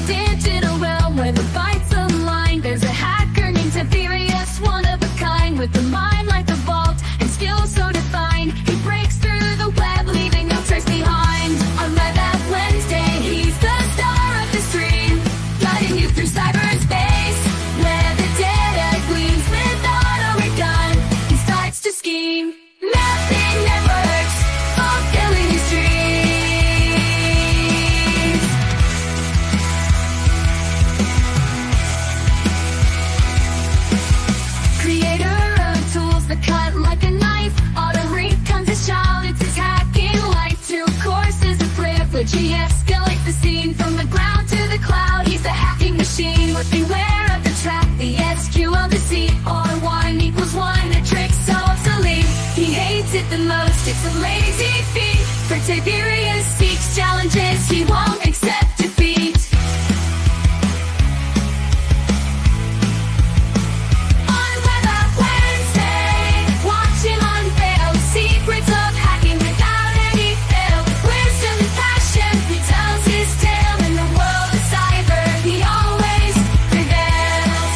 digital realm where the fights align. There's a hacker named Tiberius, one of a kind, with a mind like the vault and skills so defined. He breaks through the web, leaving no trace behind. On Web App Wednesday, he's the star of the stream, guiding you through cyberspace, where the data gleams without a gun. He starts to scheme, mapping networks, fulfilling his dreams. Creator of tools that cut like a knife, auto becomes his child, it's his hacking life. 2 courses of privilege, he escalates the scene from the ground to the cloud. He's a hacking machine, but beware of the trap, the SQL deceit. R1 equals 1, a trick so obsolete. He hates it the most, it's a lazy feat. For Tiberius seeks challenges, he won't accept defeat. On Web App Wednesday, watch him unveil secrets of hacking without any fail. Wisdom and passion, he tells his tale. In the world of cyber, he always prevails.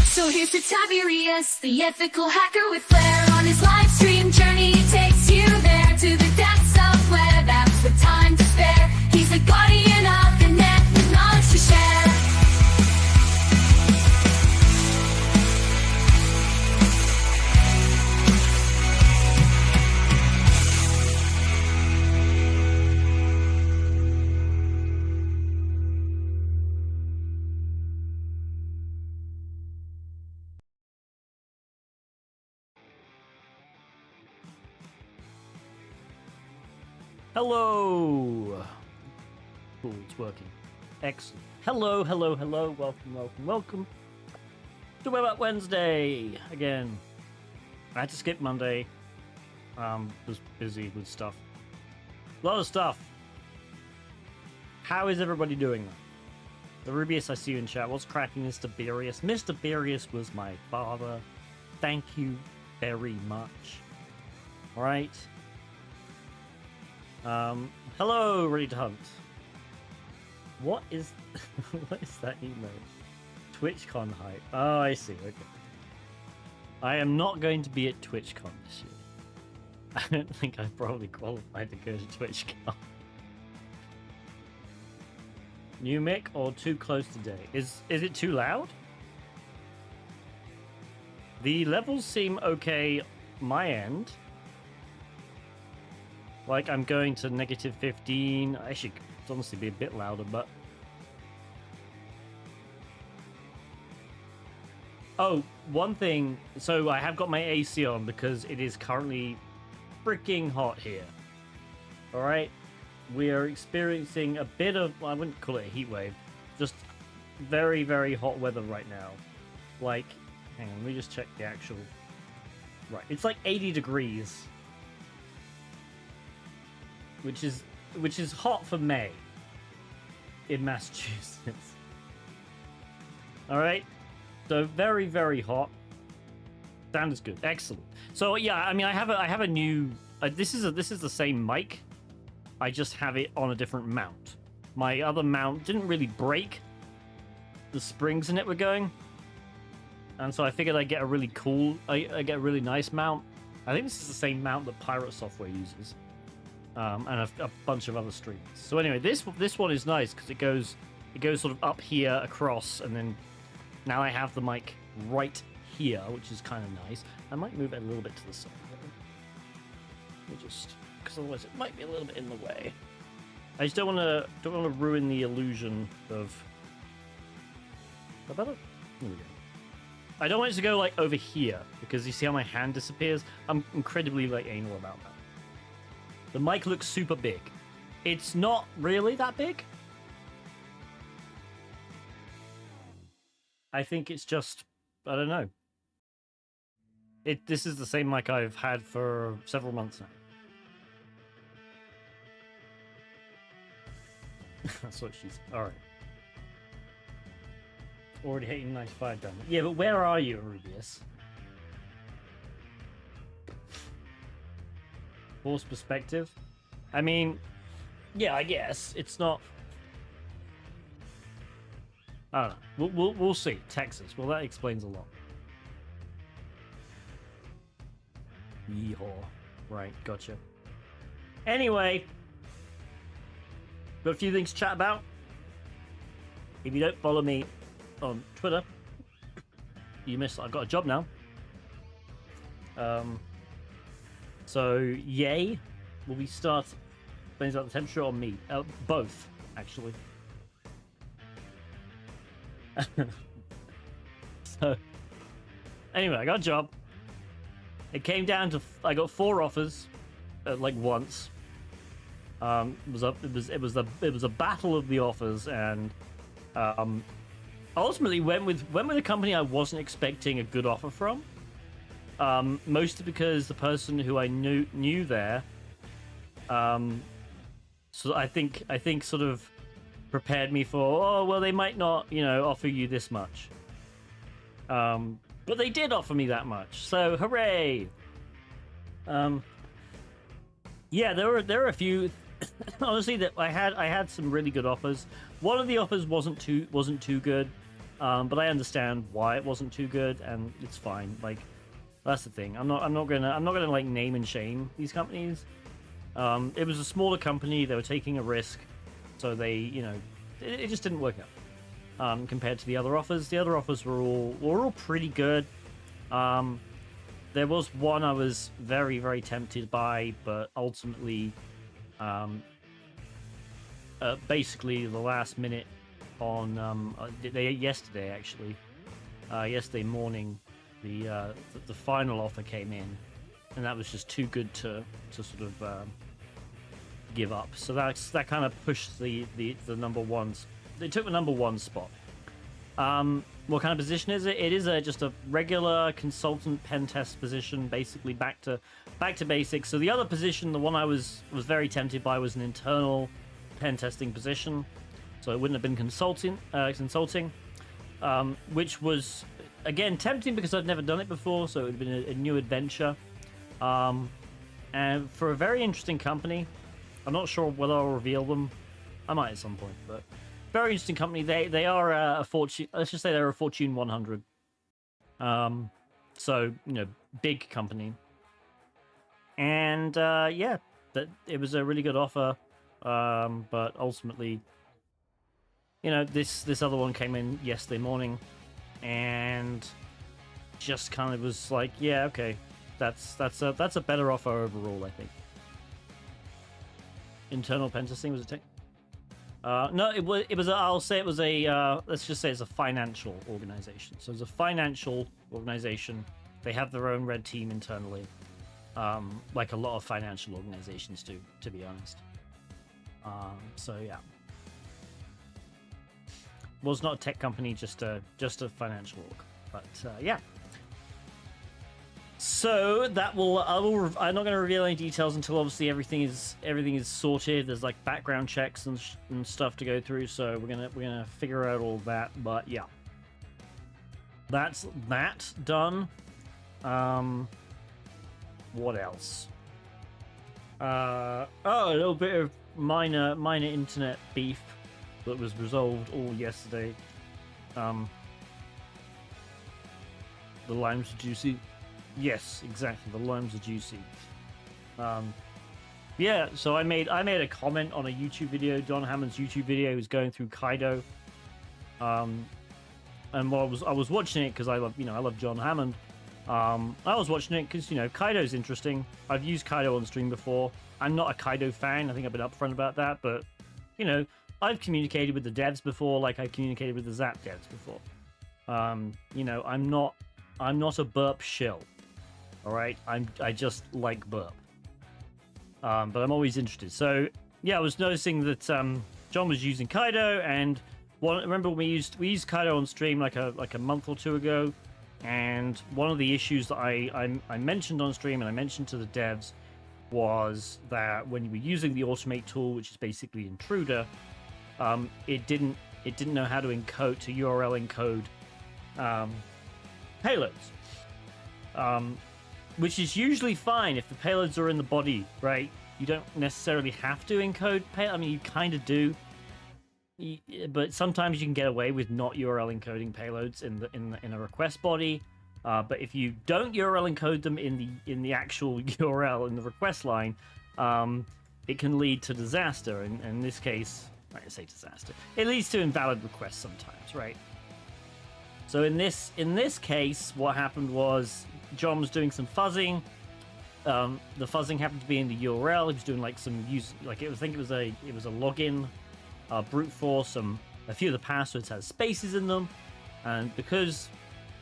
So here's to Tiberius, the ethical hacker with flair. On his live stream journey, he takes you there to the depths of web apps with time to spare. He's the guardian of the net with knowledge to share. Hello! Cool, it's working. Excellent. Hello, hello, hello. Welcome, welcome, welcome to Web App Wednesday again. I had to skip Monday. Was busy with stuff. A lot of stuff. How is everybody doing? The Rubius, I see you in chat. What's cracking, Mr. Berius? Mr. Berius was my father. Thank you very much. Alright. Hello, Ready to Hunt. What is what is that emote? TwitchCon hype. Oh, I see. Okay. I am not going to be at TwitchCon this year. I don't think I probably qualified to go to TwitchCon. New mic or too close today? Is it too loud? The levels seem okay my end. Like, I'm going to negative 15. I should honestly be a bit louder, but... Oh, one thing. So I have got my AC on because it is currently freaking hot here. Alright? We are experiencing a bit of... Well, I wouldn't call it a heat wave. Just very, very hot weather right now. Like, hang on, let me just check the actual... Right, it's like 80 degrees. Which is hot for May in Massachusetts. All right, so very, very hot. Sound is good, excellent. So yeah, I mean, I have a new. This is the same mic. I just have it on a different mount. My other mount didn't really break. The springs in it were going, and so I figured I'd get a really cool. I get a really nice mount. I think this is the same mount that Pirate Software uses. And a bunch of other streamers. So anyway, this one is nice because it goes sort of up here across, and then now I have the mic right here, which is kind of nice. I might move it a little bit to the side. Let me just, because otherwise it might be a little bit in the way. I just don't want to ruin the illusion of. How about it? There we go. I don't want it to go like over here because you see how my hand disappears. I'm incredibly like anal about that. The mic looks super big. It's not really that big. I think it's just, I don't know. This is the same mic I've had for several months now. That's what she's... Alright. Already hitting 95 damage. Yeah, but where are you, Rubius? Force perspective. I mean, yeah, I guess it's not. I don't know. We'll see. Texas. Well, that explains a lot. Yeehaw. Right, gotcha. Anyway, got a few things to chat about. If you don't follow me on Twitter, you missed. I've got a job now. So yay, will we start? Depends on the temperature or me. Both, actually. So anyway, I got a job. It came down to I got 4 offers, like once. It was a battle of the offers, and ultimately went with a company I wasn't expecting a good offer from. Mostly because the person who I knew there, so I think sort of prepared me for, oh well, they might not, offer you this much. But they did offer me that much, so hooray! Yeah, there were a few. Honestly, that I had some really good offers. One of the offers wasn't too good, but I understand why it wasn't too good, and it's fine. Like, that's the thing. I'm not gonna like name and shame these companies. It was a smaller company. They were taking a risk, so they, it just didn't work out. Compared to the other offers, were all pretty good. There was one I was very, very tempted by, but ultimately, basically the last minute on yesterday morning, the final offer came in, and that was just too good to sort of give up. So that kind of pushed the number ones. They took the number 1 spot. What kind of position is it? It is just a regular consultant pen test position, basically back to basics. So the other position, the one I was very tempted by, was an internal pen testing position. So it wouldn't have been consulting, which was again tempting because I'd never done it before. So it would have been a new adventure, and for a very interesting company. I'm not sure whether I'll reveal them. I might at some point, but. Very interesting company. They are a Fortune. Let's just say they're a Fortune 100. So big company. And yeah, that it was a really good offer. But ultimately, this other one came in yesterday morning, and just kind of was like, yeah, okay, that's a better offer overall, I think. Internal pen testing, was it tech? No, it was. I'll say it was a. Let's just say it's a financial organization. So it's a financial organization. They have their own red team internally, like a lot of financial organizations do, to be honest. So yeah, well, it's not a tech company, just a financial org. But yeah. So that I'm not going to reveal any details until obviously everything is sorted. There's like background checks and stuff to go through. So we're gonna figure out all that. But yeah, that's that done. What else? A little bit of minor internet beef that was resolved all yesterday. The limes are juicy. Yes, exactly. The limes are juicy. Yeah, so I made a comment on a YouTube video. John Hammond's YouTube video. He was going through Kaido. And while I was watching it because I love John Hammond. I was watching it because Kaido's interesting. I've used Kaido on stream before. I'm not a Kaido fan. I think I've been upfront about that, but I've communicated with the devs before, like I communicated with the Zap devs before. I'm not a burp shill. All right, I just like burp, but I'm always interested. So yeah, I was noticing that John was using Kaido, and remember when we used Kaido on stream like a month or two ago, and one of the issues that I mentioned on stream and I mentioned to the devs was that when you were using the automate tool, which is basically Intruder, it didn't know how to encode to URL encode payloads. which is usually fine if the payloads are in the body, right? You don't necessarily have to encode payload. I mean, you kind of do, but sometimes you can get away with not URL encoding payloads in a request body. But if you don't URL encode them in the actual URL in the request line, it can lead to disaster. And in this case, I say disaster. It leads to invalid requests sometimes, right? So in this case, what happened was John was doing some fuzzing. The fuzzing happened to be in the URL. He was doing like some I think it was a login, brute force. A few of the passwords had spaces in them, and because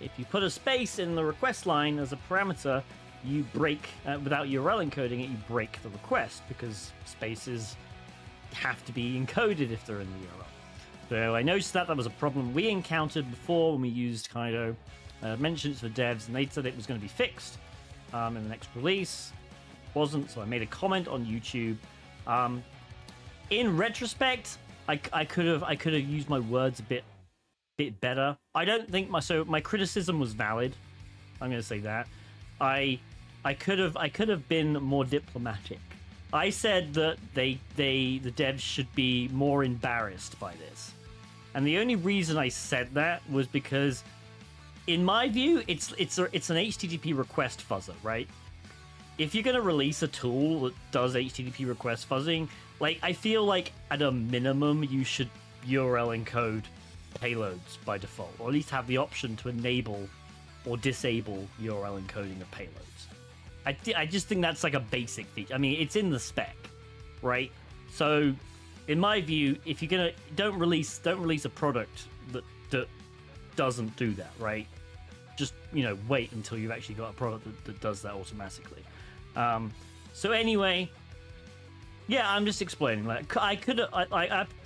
if you put a space in the request line as a parameter, you break without URL encoding it. You break the request because spaces have to be encoded if they're in the URL. So I noticed that was a problem we encountered before when we used Kaido. Mentioned it to the devs, and they said it was going to be fixed in the next release. It wasn't, so I made a comment on YouTube. In retrospect, I could have used my words a bit better. I don't think my criticism was valid. I'm going to say that. I could have been more diplomatic. I said that the devs should be more embarrassed by this. And the only reason I said that was because, in my view, it's an HTTP request fuzzer, right? If you're going to release a tool that does HTTP request fuzzing, like, I feel like at a minimum you should URL encode payloads by default, or at least have the option to enable or disable URL encoding of payloads. I just think that's like a basic feature. I mean, it's in the spec, right? So, in my view, if you're gonna don't release a product that doesn't do that, right? Just wait until you've actually got a product that does that automatically. So anyway, yeah, I'm just explaining. Like,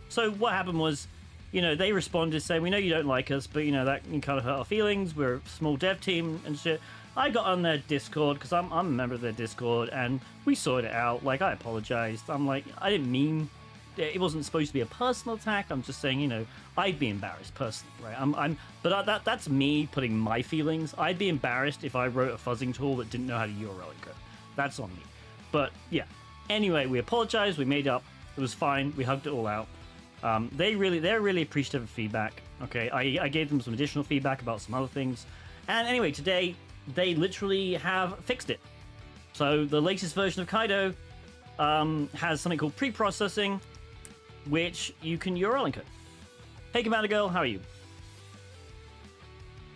so what happened was, they responded saying, we know you don't like us, but that can kind of hurt our feelings. We're a small dev team and shit. I got on their Discord because I'm a member of their Discord, and we sorted it out. Like, I apologized. I'm like, I didn't mean it wasn't supposed to be a personal attack. I'm just saying, I'd be embarrassed personally, right? But that's me putting my feelings. I'd be embarrassed if I wrote a fuzzing tool that didn't know how to URL encode. That's on me. But yeah. Anyway, we apologized. We made up. It was fine. We hugged it all out. They're really appreciative of feedback. Okay, I gave them some additional feedback about some other things. And anyway, today they literally have fixed it. So the latest version of Kaido has something called pre-processing, which you can URL encode. Hey, Commander Girl, how are you?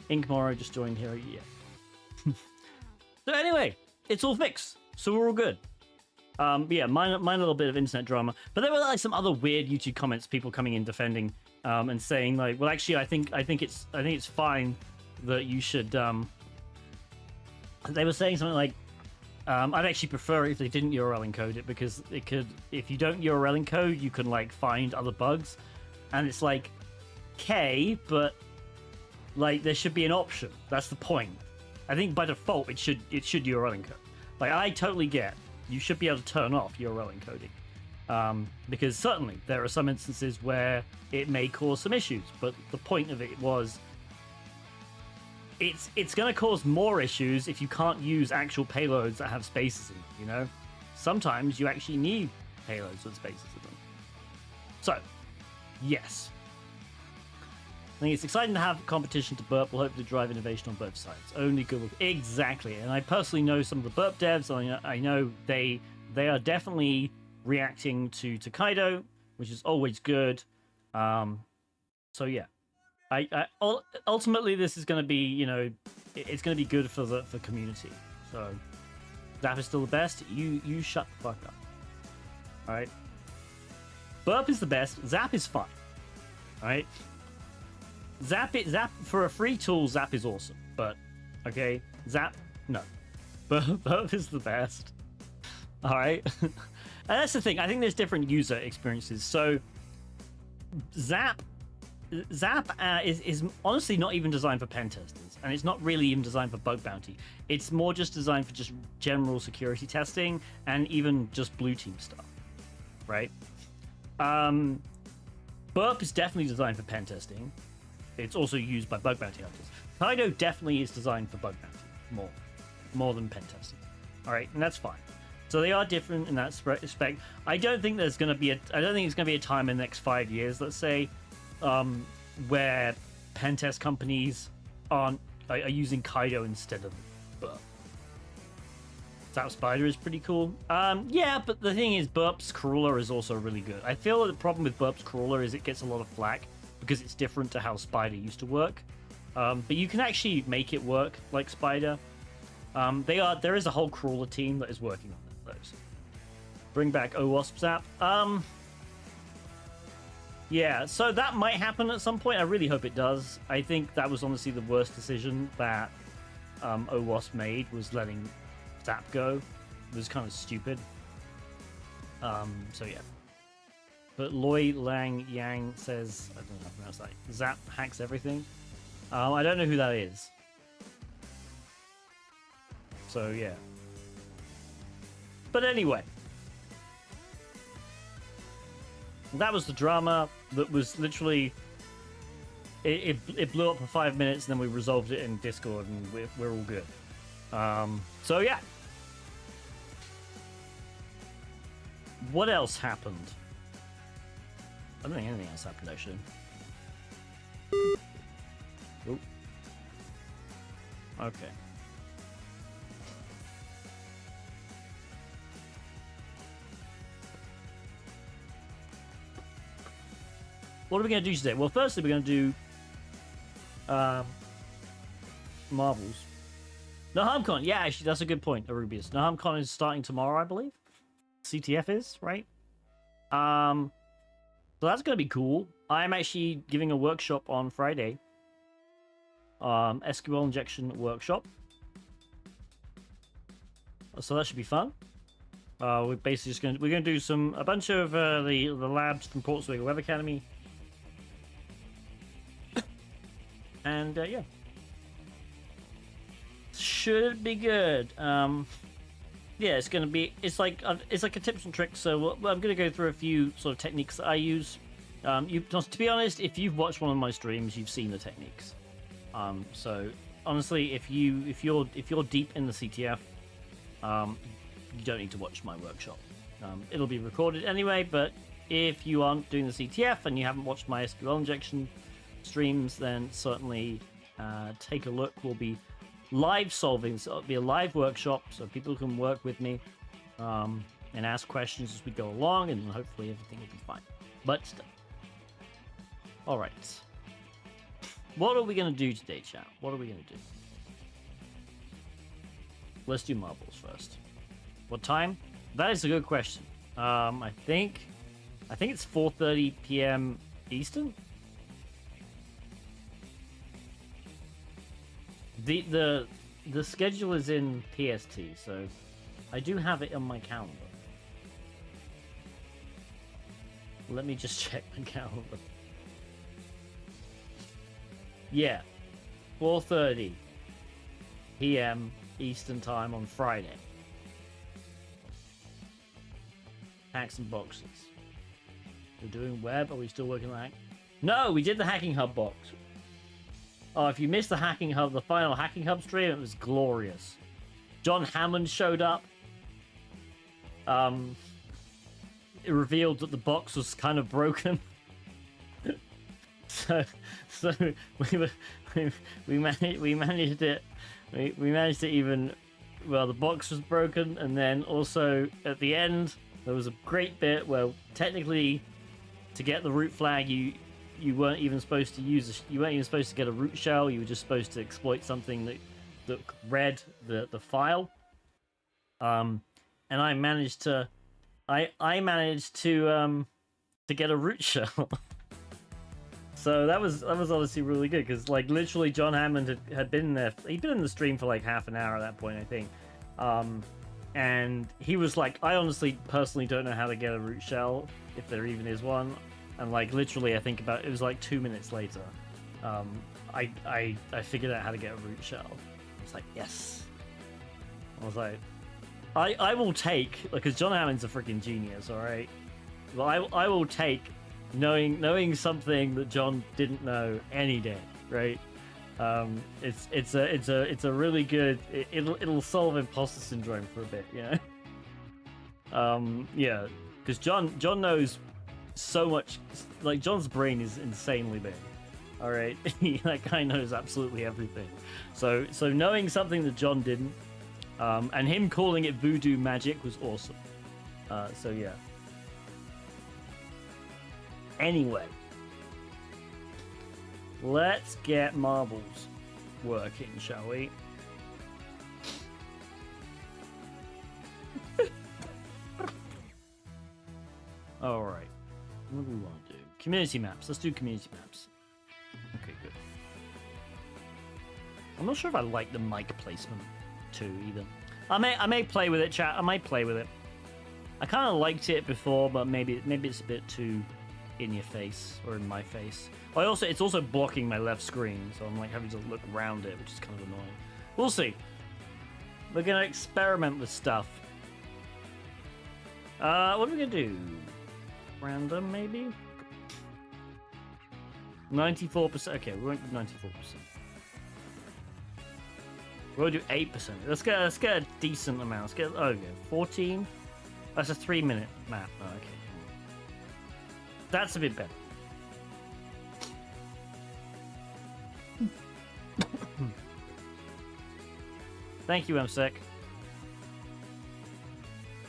Inkmoro just joined here. Yeah. So anyway, it's all fixed. So we're all good. Yeah, mine little bit of internet drama, but there were like some other weird YouTube comments, people coming in defending and saying like, well, actually, I think it's fine that you should. They were saying something like, I'd actually prefer it if they didn't URL encode it, because it could, if you don't URL encode, you can like find other bugs, and it's like, okay, but like there should be an option. That's the point. I think by default it should URL encode. Like, I totally get you should be able to turn off URL encoding, because certainly there are some instances where it may cause some issues, but the point of it was it's going to cause more issues if you can't use actual payloads that have spaces in them, Sometimes you actually need payloads with spaces in them. So, yes. I think it's exciting to have competition to Burp. Will hopefully drive innovation on both sides. Only Google. Exactly. And I personally know some of the Burp devs. I know they are definitely reacting to Kaido, which is always good. So yeah. I ultimately this is going to be, it's going to be good for community. So Zap is still the best. You shut the fuck up. All right. Burp is the best. Zap is fine. All right. Zap for a free tool. Zap is awesome, but okay, Zap no. Burp is the best. All right. And that's the thing. I think there's different user experiences. So Zap is honestly not even designed for pen testers, and it's not really even designed for bug bounty. It's more just designed for just general security testing and even just blue team stuff, right? Burp is definitely designed for pen testing. It's also used by bug bounty hunters. Kaido definitely is designed for bug bounty more than pen testing. All right, and that's fine. So they are different in that respect. I don't think there's going to be I don't think it's going to be a time in the next 5 years, let's say, where pen test companies are using Kaido instead of Burp. Zap Spider is pretty cool. Yeah, but the thing is, Burp's Crawler is also really good. I feel that the problem with Burp's Crawler is it gets a lot of flack because it's different to how Spider used to work. But you can actually make it work like Spider. There is a whole Crawler team that is working on those. Bring back OWASP Zap. Yeah, so that might happen at some point. I really hope it does. I think that was honestly the worst decision that OWASP made, was letting Zap go. It was kind of stupid. So yeah. But Loi Lang Yang says, I don't know how to pronounce that. Zap hacks everything. I don't know who that is. So yeah. But anyway. That was the drama that was literally... It blew up for 5 minutes, and then we resolved it in Discord, and we're all good. So yeah. What else happened? I don't think anything else happened, actually. Oop. Okay. What are we going to do today? Well, firstly, we're going to do marbles. NahamCon. Yeah, actually, that's a good point, Arubius. NahamCon is starting tomorrow, I believe. CTF is, right? So that's going to be cool. I'm actually giving a workshop on Friday. SQL injection workshop. So that should be fun. We're basically just going to do a bunch of the labs from Portsmouth Web Academy. And yeah, should be good. Yeah, it's gonna be. It's like a tips and tricks. So I'm gonna go through a few sort of techniques that I use. To be honest, if you've watched one of my streams, you've seen the techniques. So honestly, if you're deep in the CTF, you don't need to watch my workshop. It'll be recorded anyway. But if you aren't doing the CTF and you haven't watched my SQL injection streams, then certainly take a look. We'll be live solving, so it'll be a live workshop, so people can work with me and ask questions as we go along, and hopefully everything will be fine. But still. All right, what are we gonna do today, chat? What are we gonna do? Let's do marbles first. What time? That is a good question. I think it's 4:30 p.m. Eastern. The schedule is in PST, so I do have it on my calendar. Let me just check my calendar. Yeah, 4:30 p.m. Eastern time on Friday. Hacks and boxes. We're doing web. Are we still working on hack? No, we did the Hacking Hub box. Oh, if you missed the Hacking Hub, the final Hacking Hub stream, it was glorious. John Hammond showed up. It revealed that the box was kind of broken. so we managed it. We managed to even. Well, the box was broken, and then also at the end there was a great bit where technically, to get the root flag, you weren't even supposed to use. You weren't even supposed to get a root shell. You were just supposed to exploit something that read the file. And I managed to. I managed to get a root shell. So that was obviously really good, because like literally John Hammond had been there. He'd been in the stream for like half an hour at that point, I think. And he was like, I honestly personally don't know how to get a root shell, if there even is one. And like literally, I think it was like 2 minutes later, I figured out how to get a root shell. It's like, yes. I was like, I will take, because John Hammond's a freaking genius, all right. Well, I will take knowing something that John didn't know any day, right? It's a really good. It'll solve imposter syndrome for a bit, you know. Yeah, because John knows so much. Like John's brain is insanely big. All right, that guy knows absolutely everything. So knowing something that John didn't, and him calling it voodoo magic was awesome. So yeah. Anyway, let's get marbles working, shall we? All right. What do we want to do? Community maps. Let's do community maps. Okay, good. I'm not sure if I like the mic placement too either. I may play with it, chat. I might play with it. I kind of liked it before, but maybe it's a bit too in your face or in my face. It's also blocking my left screen, so I'm like having to look around it, which is kind of annoying. We'll see. We're gonna experiment with stuff. What are we gonna do? Random, maybe? 94%. Okay, we won't do 94%. We'll do 8%. Let's get a decent amount. Let's get 14. That's a 3-minute map. Oh, okay. That's a bit better. Thank you, MSEC.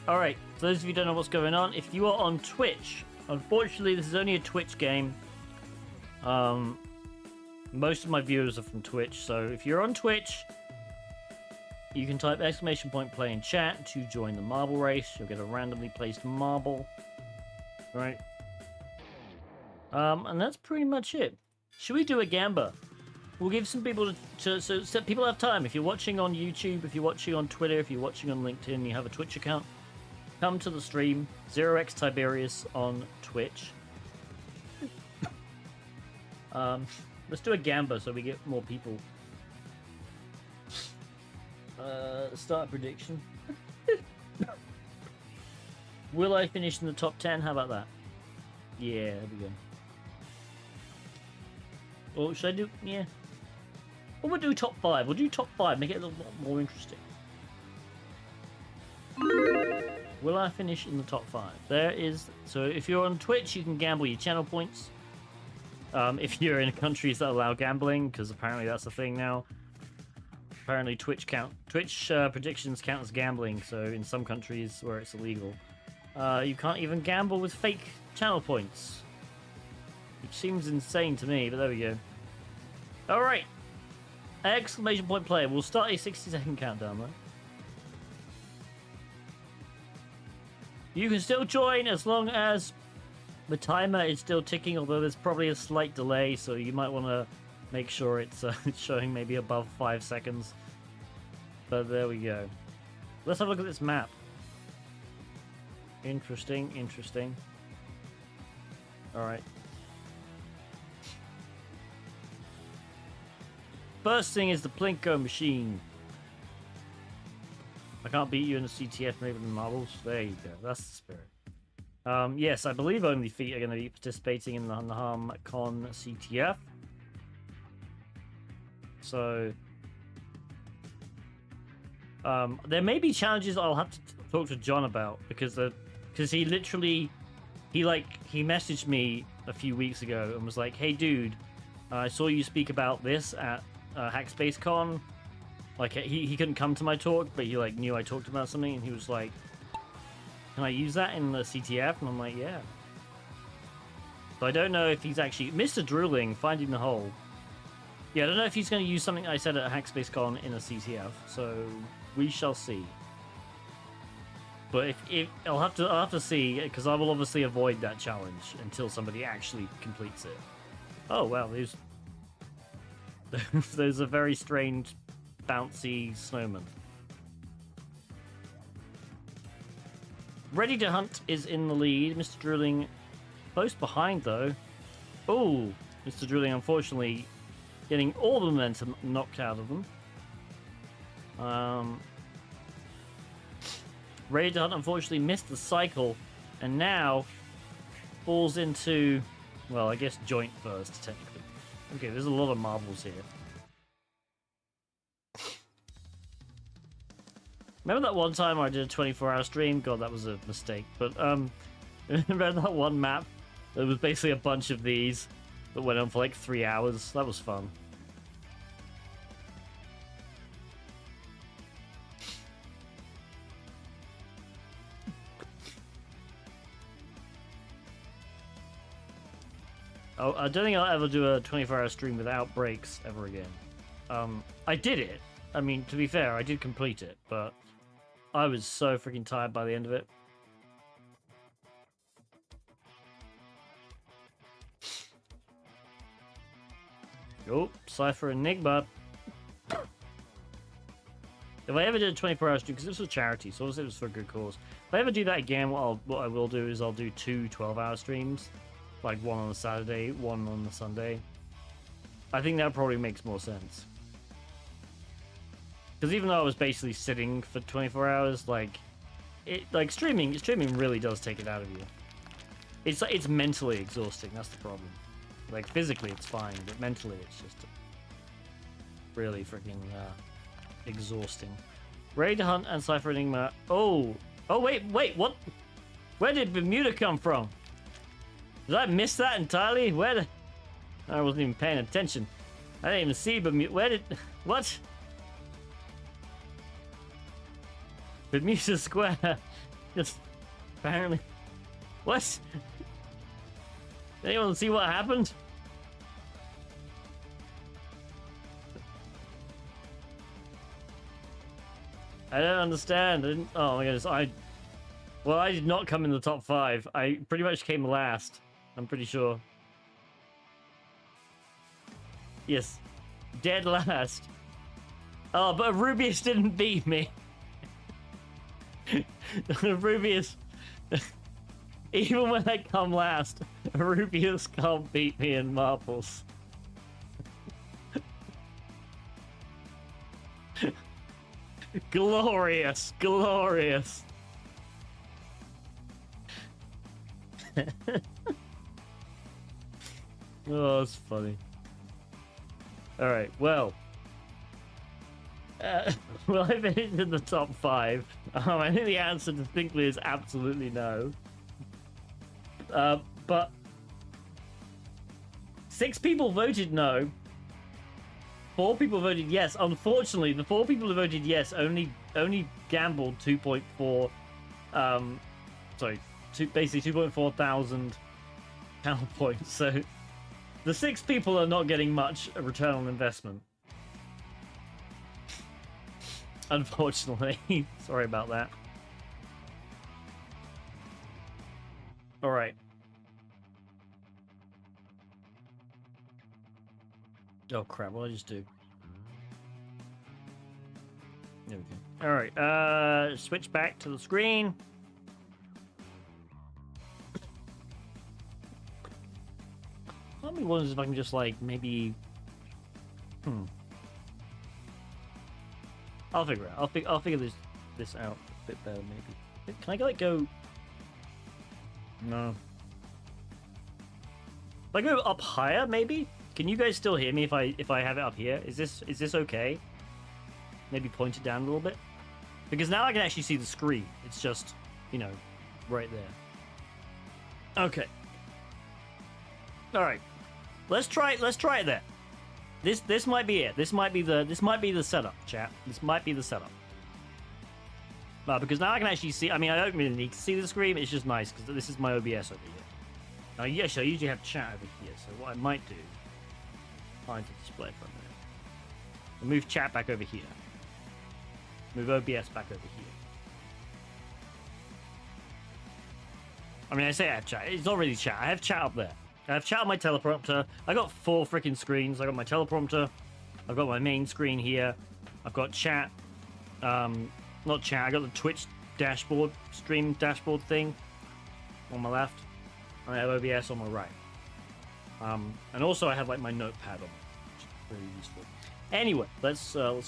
Alright, for those of you who don't know what's going on, if you are on Twitch, unfortunately this is only a Twitch game. Most of my viewers are from Twitch, so if you're on Twitch, you can type !play in chat to join the marble race. You'll get a randomly placed marble. Right. And that's pretty much it. Should we do a gamba? We'll give some people so people have time. If you're watching on YouTube, if you're watching on Twitter, if you're watching on LinkedIn, you have a Twitch account, come to the stream. 0x Tiberius on Twitch. Let's do a gamba so we get more people. Start prediction. Will I finish in the top 10? How about that? Yeah, there we go. Or should I do? Yeah. Or we'll do top 5. We'll do top 5. Make it a little more interesting. Will I finish in the top 5? There is. So if you're on Twitch, you can gamble your channel points. If you're in countries that allow gambling, because apparently that's a thing now. Apparently Twitch predictions count as gambling, so in some countries where it's illegal, you can't even gamble with fake channel points. Which seems insane to me, but there we go. Alright. ! Play. We'll start a 60-second countdown, though. You can still join as long as the timer is still ticking, although there's probably a slight delay, so you might want to make sure it's showing maybe above 5 seconds. But there we go. Let's have a look at this map. Interesting, interesting. Alright. First thing is the Plinko machine. I can't beat you in the CTF, maybe in the marbles. There you go. That's the spirit. Yes, I believe only feet are going to be participating in the Naham Con CTF. So, there may be challenges I'll have to talk to John about because he literally he messaged me a few weeks ago and was like, "Hey, dude, I saw you speak about this at Hackspace Con." Like he couldn't come to my talk, but he knew I talked about something, and he was like, "Can I use that in the CTF?" And I'm like, "Yeah." So I don't know if he's actually Mr. Drooling finding the hole. Yeah, I don't know if he's going to use something I said at Hackspace Con in a CTF. So we shall see. But if I'll have to see, because I will obviously avoid that challenge until somebody actually completes it. Oh well, there's a very strange bouncy snowman. Ready to Hunt is in the lead. Mr. Drooling close behind though. Oh, Mr. Drooling unfortunately getting all the momentum knocked out of them. Ready to Hunt unfortunately missed the cycle and now falls into, well, I guess joint first technically. Okay, there's a lot of marbles here. Remember that one time I did a 24-hour stream? God, that was a mistake. But remember that one map? There was basically a bunch of these that went on for like 3 hours. That was fun. Oh, I don't think I'll ever do a 24-hour stream without breaks ever again. I did it. I mean, to be fair, I did complete it, but I was so freaking tired by the end of it. Oh, Cypher Enigma. If I ever did a 24-hour stream, because this was charity, so obviously it was for a good cause. If I ever do that again, what I will do is I'll do 2 12-hour streams. Like one on a Saturday, one on a Sunday. I think that probably makes more sense. Because even though I was basically sitting for 24 hours, like streaming really does take it out of you. It's mentally exhausting. That's the problem. Like physically, it's fine, but mentally, it's just really freaking exhausting. Raid Hunt and Cypher Enigma. Oh, wait, what? Where did Bermuda come from? Did I miss that entirely? I wasn't even paying attention. I didn't even see Bermuda. What? Bermuda Square. Just apparently. What? Did anyone see what happened? I don't understand. Oh my goodness. Well, I did not come in the top 5. I pretty much came last. I'm pretty sure. Yes. Dead last. Oh, but Rubius didn't beat me. Rubius... Even when I come last, Rubius can't beat me in marbles. Glorious, glorious. Oh, that's funny. Alright, well. Will I finish in the top 5? I think the answer distinctly is absolutely no. But 6 people voted no. 4 people voted yes. Unfortunately, the 4 people who voted yes only gambled 2.4 basically 2.4 thousand pound points. So the 6 people are not getting much return on investment. Unfortunately. Sorry about that. All right. Oh crap, what did I just do? There we go. All right, switch back to the screen. Let me wonder if I can just like maybe I'll figure it out. I'll figure this out a bit better maybe. Can I like go? No. If I go up higher maybe? Can you guys still hear me if I have it up here? Is this okay? Maybe point it down a little bit? Because now I can actually see the screen. It's just, you know, right there. Okay. All right. Let's try it there. This might be it. This might be the setup, chat. This might be the setup. Because now I can actually see. I mean, I don't really need to see the screen. It's just nice because this is my OBS over here. Now, yes, I usually have chat over here. So what I might do, find the display for a minute. I'll move chat back over here. Move OBS back over here. I mean, I say I have chat. It's not really chat. I have chat up there. I have chat on my teleprompter. I got 4 freaking screens. I got my teleprompter. I've got my main screen here. I've got chat. Not chat. I got the Twitch dashboard, stream dashboard thing on my left. And I have OBS on my right. And also I have like my notepad on, which is very useful. Anyway, let's go.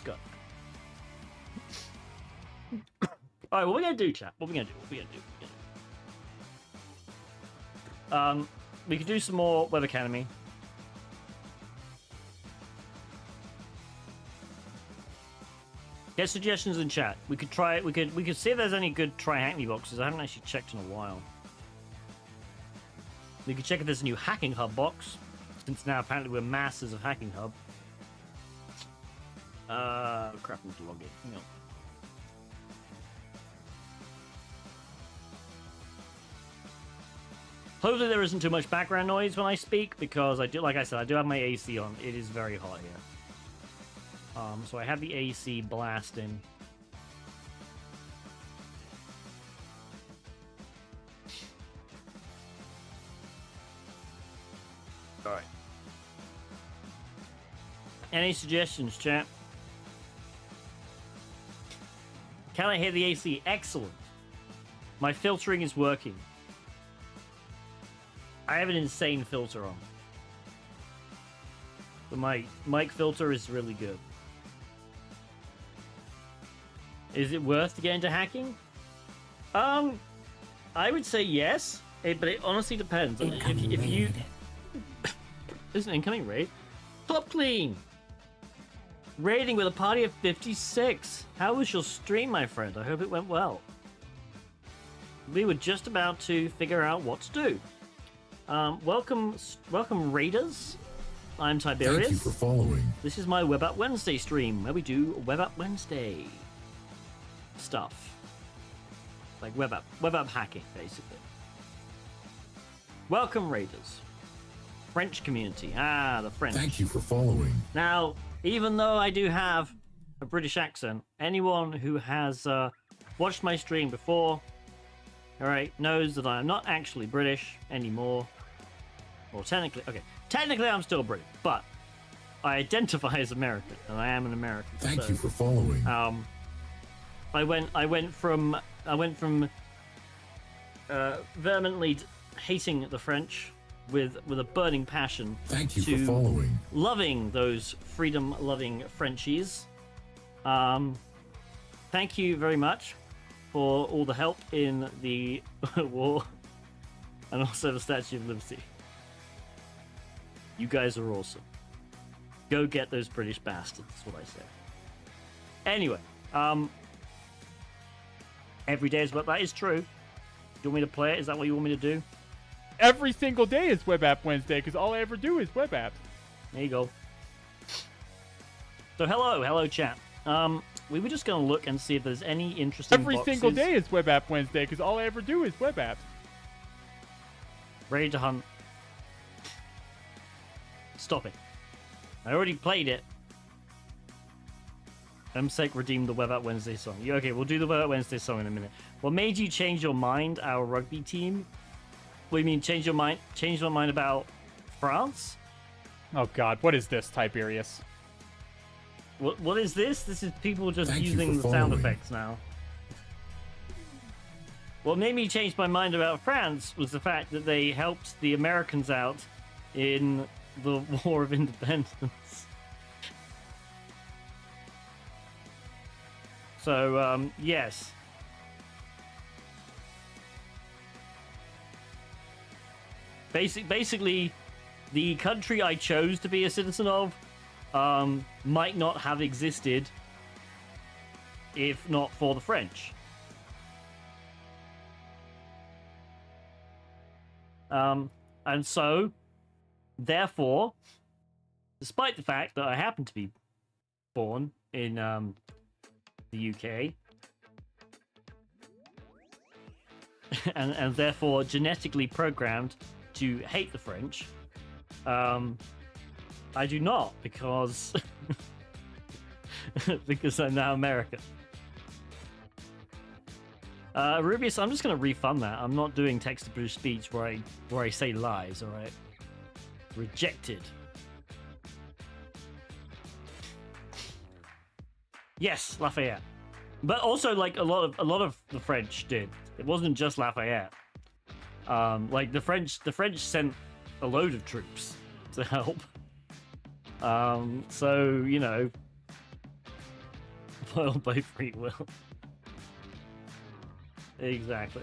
All right, what are we gonna do, chat? What are we gonna do? We could do some more Web Academy. Get suggestions in chat. We could try. We could see if there's any good Try Hackney boxes. I haven't actually checked in a while. We could check if there's a new Hacking Hub box, since now apparently we're masters of Hacking Hub. Crap, I need to log in. Hang on. Hopefully there isn't too much background noise when I speak, because I do, like I said, I do have my AC on. It is very hot here. So I have the AC blasting. All right. Any suggestions, chat? Can I hear the AC? Excellent. My filtering is working. I have an insane filter on. But my mic filter is really good. Is it worth to get into hacking? I would say yes, but it honestly depends. If you... There's an incoming raid. Top clean! Raiding with a party of 56. How was your stream, my friend? I hope it went well. We were just about to figure out what to do. Welcome raiders. I'm Tiberius. Thank you for following. This is my Web App Wednesday stream, where we do Web App Wednesday stuff. Like web app hacking, basically. Welcome raiders. French community. Ah, the French. Thank you for following. Now, even though I do have a British accent, anyone who has watched my stream before, alright, knows that I'm not actually British anymore. Well, technically I'm still British, but I identify as American, and I am an American. Thank you for following. I went from vehemently hating the French with a burning passion. Thank you to for following. Loving those freedom-loving Frenchies. Thank you very much for all the help in the war, and also the Statue of Liberty. You guys are awesome. Go get those British bastards, is what I say. Anyway, every day is what that is true. Do you want me to play it? Is that what you want me to do? Every single day is Web App Wednesday, because all I ever do is web apps. There you go. So hello chat. We were just gonna look and see if there's any interesting Every boxes. single day is Web App Wednesday, because all I ever do is web apps. Ready to hunt. Stop it. I already played it. MSEC redeemed the Web App Wednesday song. Yeah, okay, we'll do the Web App Wednesday song in a minute. What made you change your mind, our rugby team? What do you mean, change your mind about France? Oh god, what is this, Tiberius? What is this? This is people just Thank you using for the sound following. effects now. What made me change my mind about France was the fact that they helped the Americans out in the War of Independence. So, yes. Basically, the country I chose to be a citizen of might not have existed if not for the French. And so, therefore, despite the fact that I happen to be born in the UK, and therefore genetically programmed to hate the French, I do not, because because I'm now American. Rubius, I'm just going to refund that. I'm not doing text-to-speech speech where I say lies. All right, rejected. Yes, Lafayette, but also like a lot of the French did. It wasn't just Lafayette. Like the French sent a load of troops to help. So you know, foiled by free will. Exactly.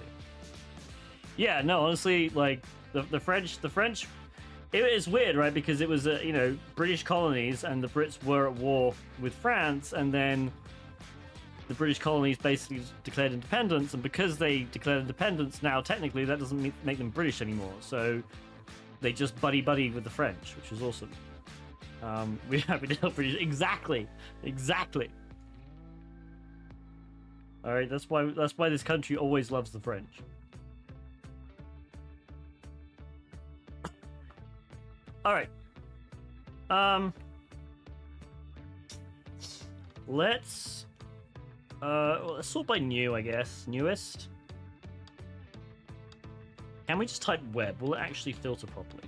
Yeah, no, honestly, like the French, it is weird, right? Because it was you know, British colonies, and the Brits were at war with France, and then the British colonies basically declared independence, and because they declared independence, now technically that doesn't make them British anymore. So they just buddy with the French, which is awesome. We're happy to help British. Exactly. All right, that's why this country always loves the French. All right. Let's sort by new, I guess. Newest. Can we just type web? Will it actually filter properly?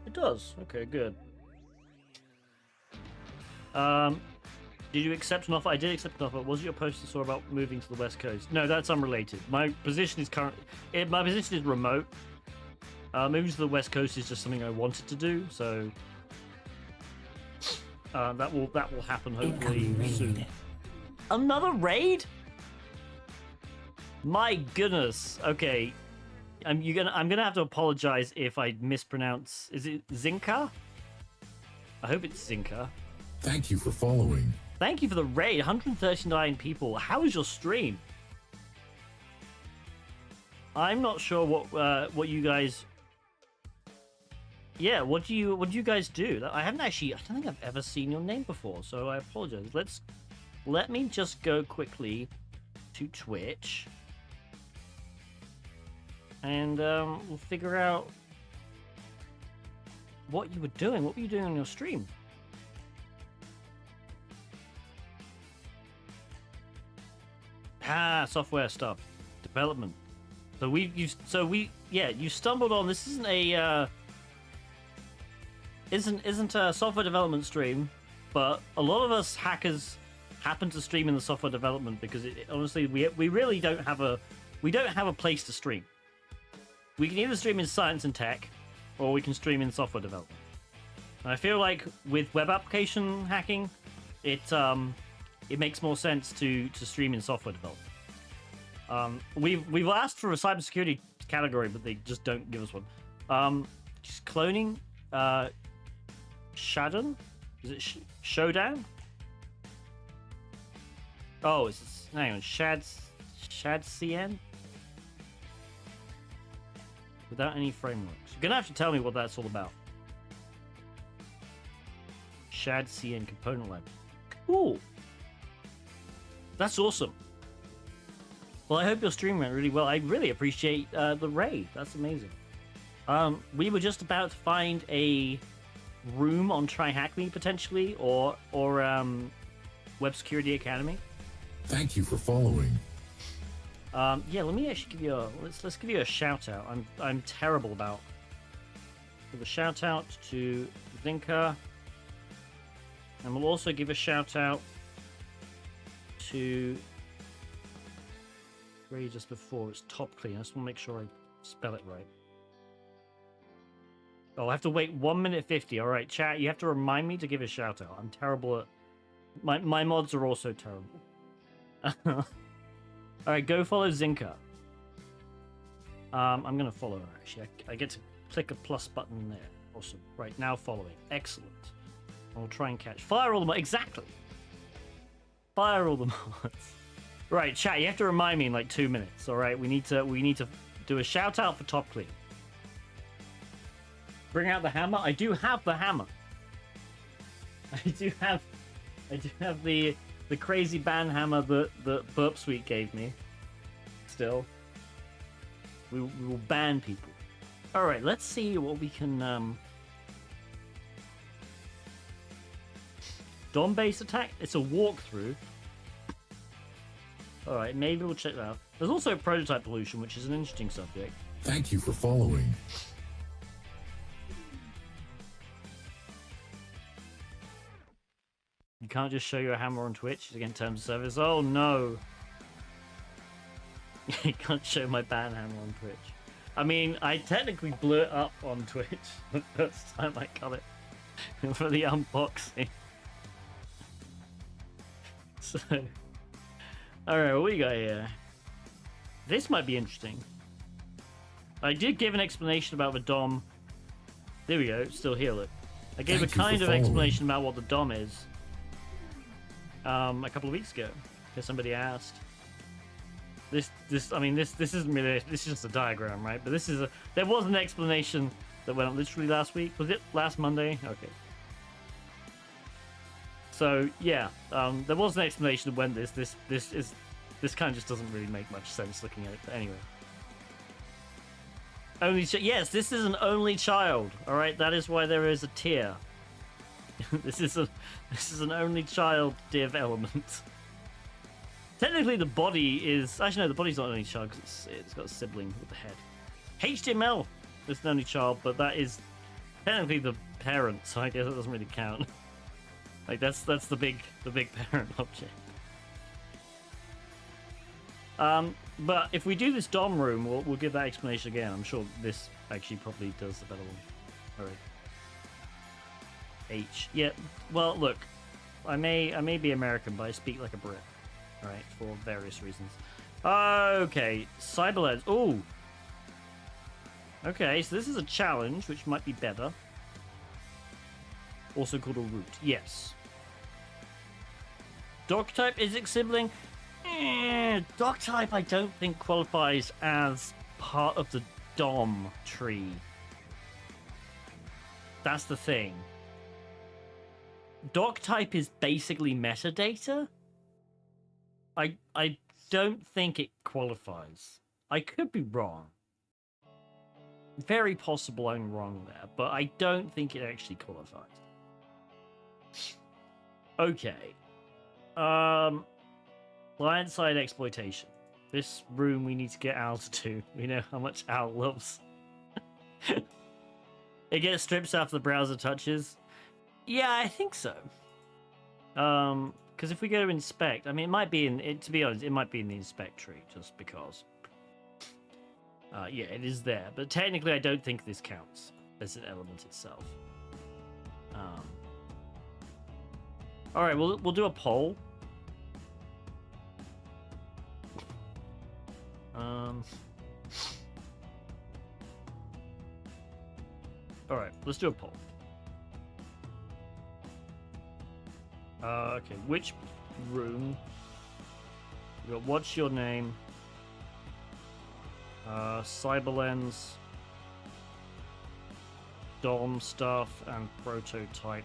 It does. Okay, good. Did you accept an offer? I did accept an offer. Was it your post I saw about moving to the West Coast? No, that's unrelated. My position is my position is remote. Moving to the West Coast is just something I wanted to do, so that will happen hopefully soon. Another raid? My goodness. Okay, I'm gonna have to apologize if I mispronounce. Is it Zinka? I hope it's Zinka. Thank you for following. Thank you for the raid. 139 people. How is your stream? I'm not sure what you guys. Yeah, what do you guys do? I don't think I've ever seen your name before, so I apologize. Let me just go quickly to Twitch, and we'll figure out what you were doing. What were you doing on your stream? Software stuff, development. So you stumbled on. This isn't a isn't a software development stream, but a lot of us hackers happen to stream in the software development because honestly we really don't have a place to stream. We can either stream in science and tech, or we can stream in software development. And I feel like with web application hacking, it makes more sense to stream in software development. We've asked for a cybersecurity category, but they just don't give us one. Just cloning. Shadon? Is it Showdown? Oh, hang on. Shadcn? Without any frameworks. You're gonna have to tell me what that's all about. Shadcn component library. Cool. That's awesome. Well, I hope your stream went really well. I really appreciate the raid. That's amazing. We were just about to find a room on TryHackMe potentially, or Web Security Academy. Thank you for following. Yeah, let me actually give you let's give you a shout out. I'm terrible about. Give a shout out to Zinka, and we'll also give a shout out to Ray just before. It's Top Clean. I just want to make sure I spell it right. Oh, I have to wait 1 minute 50. All right, chat. You have to remind me to give a shout out. I'm terrible at. My mods are also terrible. All right, go follow Zinka. I'm gonna follow her actually. I get to click a plus button there. Awesome. Right, now following. Excellent. I'll try and catch. Fire all the mods. Exactly. Fire all the mods. Right, chat. You have to remind me in like 2 minutes. All right, we need to do a shout out for Top Clean. Bring out the hammer. I do have the hammer. I do have the crazy ban hammer that Burp Suite gave me. Still, we will ban people. All right, let's see what we can. Dom-based attack. It's a walkthrough. All right, maybe we'll check that out. There's also prototype pollution, which is an interesting subject. Thank you for following. You can't just show your hammer on Twitch against terms of service. Oh no! You can't show my ban hammer on Twitch. I mean, I technically blew it up on Twitch the first time I got it for the unboxing. So, all right, what we got here? This might be interesting. I did give an explanation about the DOM. There we go. It's still here. Look, I gave Thank a you kind for of following. explanation about what the DOM is. a couple of weeks ago because somebody asked. This isn't really. This is just a diagram, right? But there was an explanation that went up literally last week. Was it last Monday? Okay. So yeah, there was an explanation of when this kind of just doesn't really make much sense looking at it. But anyway, yes, this is an only child. All right, that is why there is a tier. This is an only child div element. Technically, the body is actually no, the body's not an only child because it's got a sibling with the head. HTML is an only child, but that is technically the parent, so I guess it doesn't really count. Like that's the big parent object. But if we do this DOM room, we'll give that explanation again. I'm sure this actually probably does the better one. All right. H. Yeah. Well, look, I may be American, but I speak like a Brit. All right, for various reasons. Okay, Cyberlens. Ooh. Okay, so this is a challenge, which might be better. Also called a root. Yes. Doc type is it sibling? Doc type I don't think qualifies as part of the DOM tree. That's the thing. Doc type is basically metadata. I don't think it qualifies. I could be wrong. Very possible I'm wrong there, but I don't think it actually qualifies. Okay. Client-side exploitation. This room we need to get Al to do. We know how much Al loves. It gets stripped after the browser touches. Yeah, I think so. Because if we go to inspect, I mean, it might be to be honest, it might be in the inspect tree, just because. Yeah, it is there. But technically, I don't think this counts as an element itself. All right, we'll do a poll. All right, let's do a poll. Okay, which room? We got what's your name? Cyberlens, DOM stuff, and prototype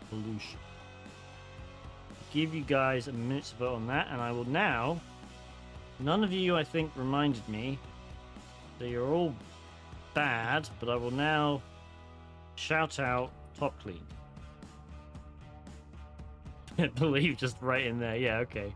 pollution. Give you guys a minute to vote on that, and I will now. None of you, I think, reminded me that you're all bad, but I will now shout out top clean. I believe just right in there. Yeah, okay.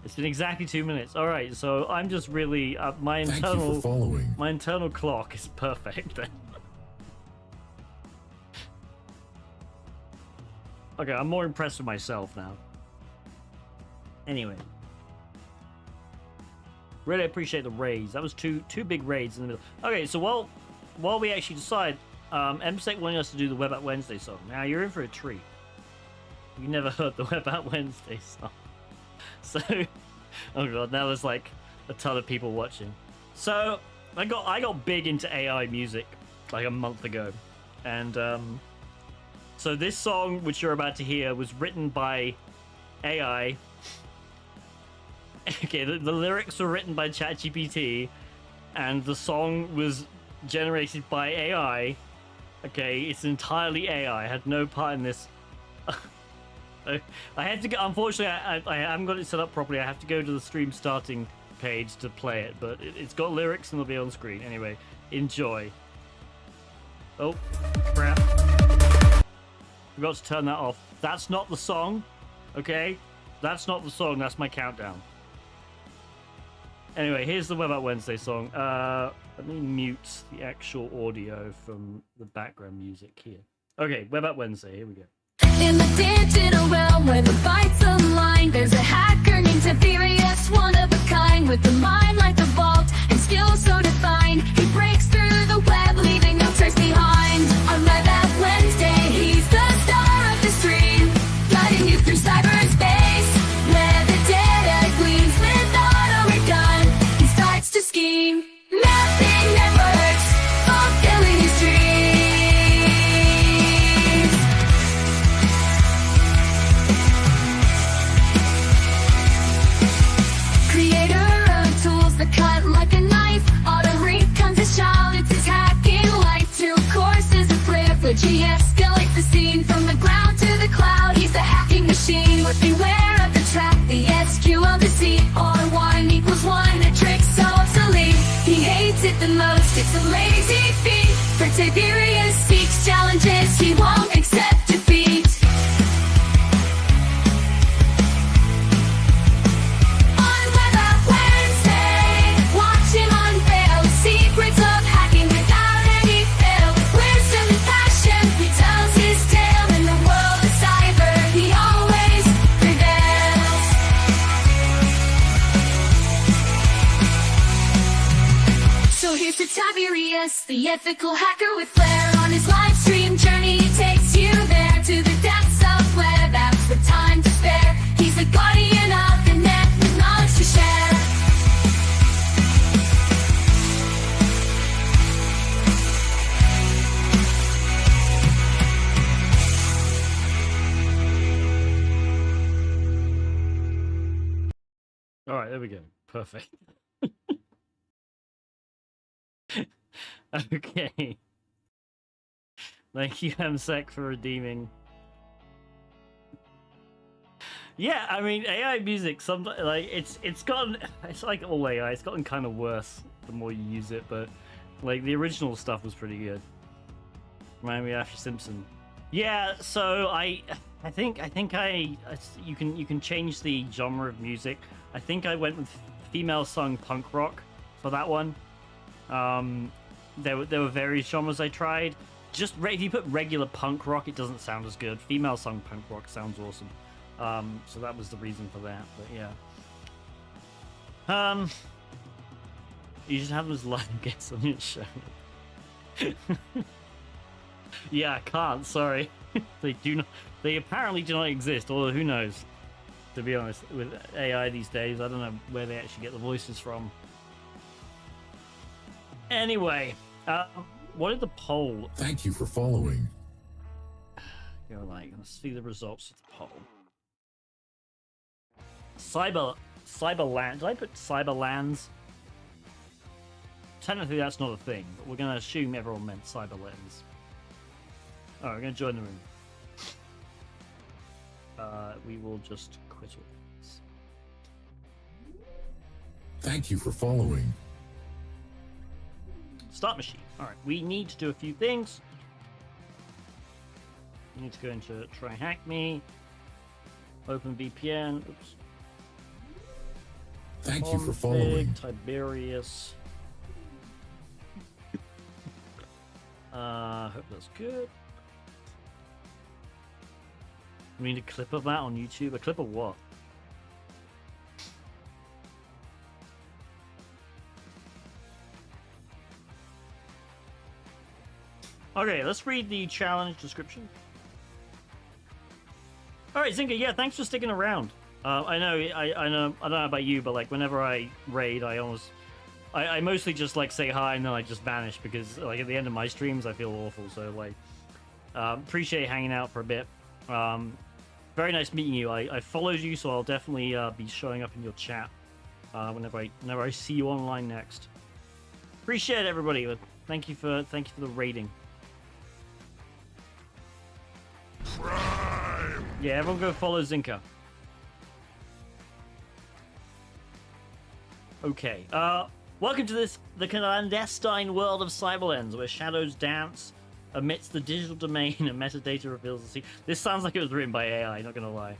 It's been exactly 2 minutes. All right, so I'm just really my internal clock is perfect. Okay, I'm more impressed with myself now. Anyway, really appreciate the raids. That was two big raids in the middle. Okay, so while we actually decide, MSEC wanted us to do the Web App Wednesday song. Now you're in for a treat. You never heard the Web App Wednesday song. So, oh god, now there's like a ton of people watching. So I got big into AI music like a month ago, and so this song which you're about to hear was written by AI. Okay, the lyrics were written by ChatGPT, and the song was generated by AI. Okay, it's entirely AI. I had no part in this. I had to go. Unfortunately, I haven't got it set up properly. I have to go to the stream starting page to play it, but it's got lyrics and they'll be on screen. Anyway, enjoy. Oh, crap. Forgot to turn that off. That's not the song, okay? That's not the song. That's my countdown. Anyway, here's the Web App Wednesday song. Let me mute the actual audio from the background music here. Okay, Web App Wednesday. Here we go. In the digital realm where the fights align, there's a hacker named Tiberius, one of a kind, with a mind like the vault and skills so defined. He breaks through the web, leaving no trace behind. On Web App Wednesday, he's the star of the stream, guiding you through cyberspace, where the data gleams with auto recon. He starts to scheme, mapping Tiberius, the ethical hacker with flair. On his live stream journey, he takes you there to the depths of web apps with time to spare. He's the guardian of the net with knowledge to share. All right, there we go. Perfect. Okay. Thank you, MSEC, for redeeming. Yeah, I mean, AI music, sometimes like it's like all AI. It's gotten kind of worse the more you use it, but like the original stuff was pretty good. Remind me of Ashley Simpson. Yeah, so I think you can change the genre of music. I think I went with female sung punk rock for that one. There were various genres I tried. Just if you put regular punk rock, it doesn't sound as good. Female sung punk rock sounds awesome. So that was the reason for that. But yeah. You should have them as live guests on your show. Yeah, I can't. Sorry. They do not. They apparently do not exist. Although who knows? To be honest, with AI these days, I don't know where they actually get the voices from. Anyway, what did the poll? Thank you for following. You're like, let's see the results of the poll. Cyberland. Did I put Cyberlands? Technically, that's not a thing, but we're gonna assume everyone meant Cyberlands. All right, we're gonna join the room. We will just quit all this. Thank you for following. Start machine. All right, we need to do a few things. We need to go into try hack me. Open VPN. Oops. Thank you for Config, following. Tiberius. Hope that's good. We need a clip of that on YouTube. A clip of what? Okay, let's read the challenge description. All right, Zinga. Yeah, thanks for sticking around. I know. I know. I don't know about you, but like whenever I raid, I mostly just like say hi and then I just vanish because like at the end of my streams I feel awful. So like, appreciate hanging out for a bit. Very nice meeting you. I followed you, so I'll definitely be showing up in your chat whenever I see you online next. Appreciate it, everybody. Thank you for the rating. Yeah, everyone go follow Zinka. Okay. Welcome to the clandestine world of Cyberlands, where shadows dance amidst the digital domain and metadata reveals the secret. This sounds like it was written by AI, not gonna lie.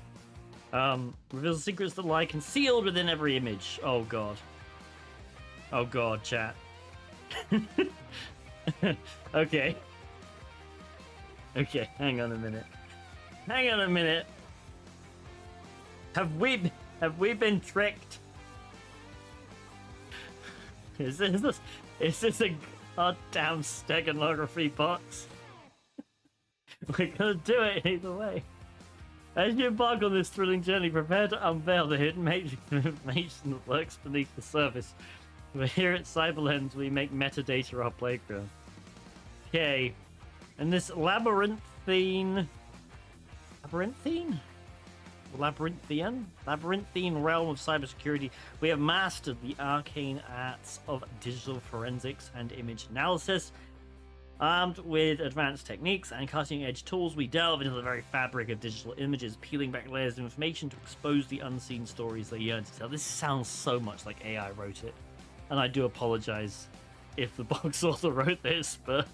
Reveals the secrets that lie concealed within every image. Oh god. Oh god, chat. Okay. Okay, hang on a minute. Hang on a minute. Have we been tricked? Is this a goddamn steganography box? We're gonna do it either way. As you embark on this thrilling journey, prepare to unveil the hidden matrix of information that lurks beneath the surface. We're here at Cyberlands, we make metadata our playground. Okay. And this labyrinthine realm of cybersecurity, we have mastered the arcane arts of digital forensics and image analysis. Armed with advanced techniques and cutting-edge tools, we delve into the very fabric of digital images, peeling back layers of information to expose the unseen stories they yearn to tell. This sounds so much like AI wrote it, and I do apologize if the box author wrote this, but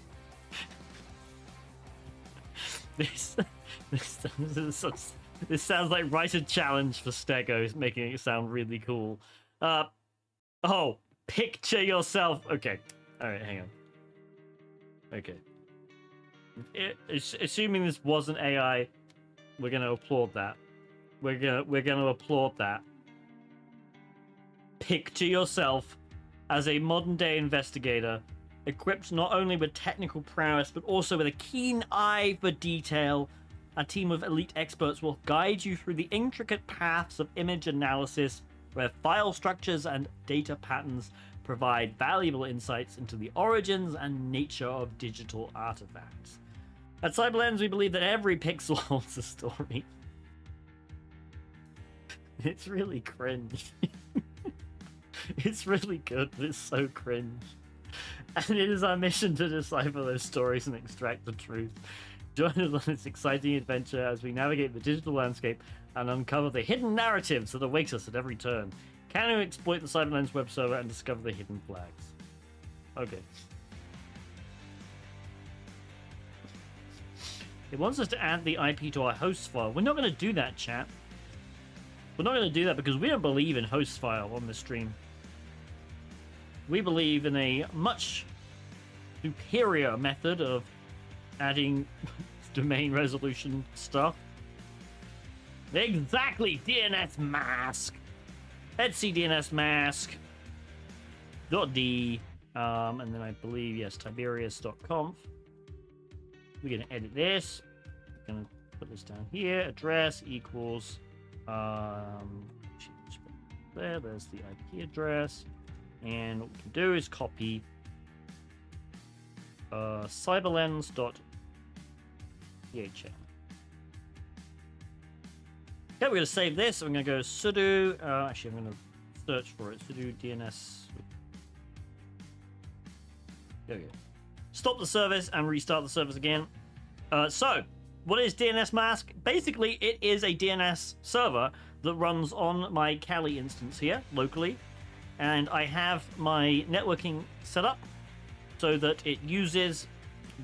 this sounds like write a challenge for Stego, making it sound really cool. Oh, picture yourself. Okay, all right, hang on. Okay. Assuming this wasn't AI, we're gonna applaud that. We're gonna applaud that. Picture yourself as a modern day investigator equipped not only with technical prowess, but also with a keen eye for detail. A team of elite experts will guide you through the intricate paths of image analysis, where file structures and data patterns provide valuable insights into the origins and nature of digital artifacts. At Cyberlens, we believe that every pixel holds a story. It's really cringe. It's really good, but it's so cringe. And it is our mission to decipher those stories and extract the truth. Join us on this exciting adventure as we navigate the digital landscape and uncover the hidden narratives that await us at every turn. Can you exploit the Cyberlens web server and discover the hidden flags? Okay. It wants us to add the IP to our host file. We're not going to do that, chat. We're not going to do that because we don't believe in host file on this stream. We believe in a much superior method of adding domain resolution stuff. Exactly, DNS mask. Etsy DNS mask. .d. And then I believe, yes, Tiberius.conf. We're going to edit this. We're going to put this down here. Address equals there's the IP address, and what we can do is copy cyberlens.thm. Okay, we're going to save this. I'm going to go sudo. Actually, I'm going to search for it. Sudo DNS. There we go. Stop the service and restart the service again. So, what is DNS Mask? Basically, it is a DNS server that runs on my Kali instance here, locally. And I have my networking set up so that it uses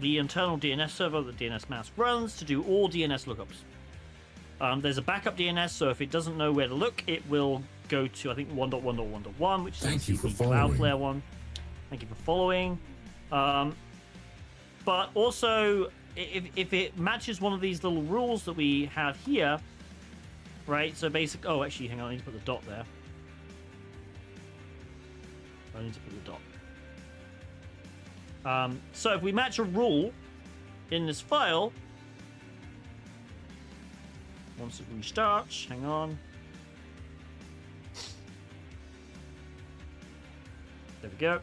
the internal DNS server that DNS Mask runs to do all DNS lookups. There's a backup DNS, so if it doesn't know where to look, it will go to, I think, 1.1.1.1, which is the Cloudflare one. Thank you for following. But also, if it matches one of these little rules that we have here, right? So basic. Oh, actually, hang on. I need to put the dot there. I need to put the dot. So if we match a rule in this file, once it restarts, hang on. There we go.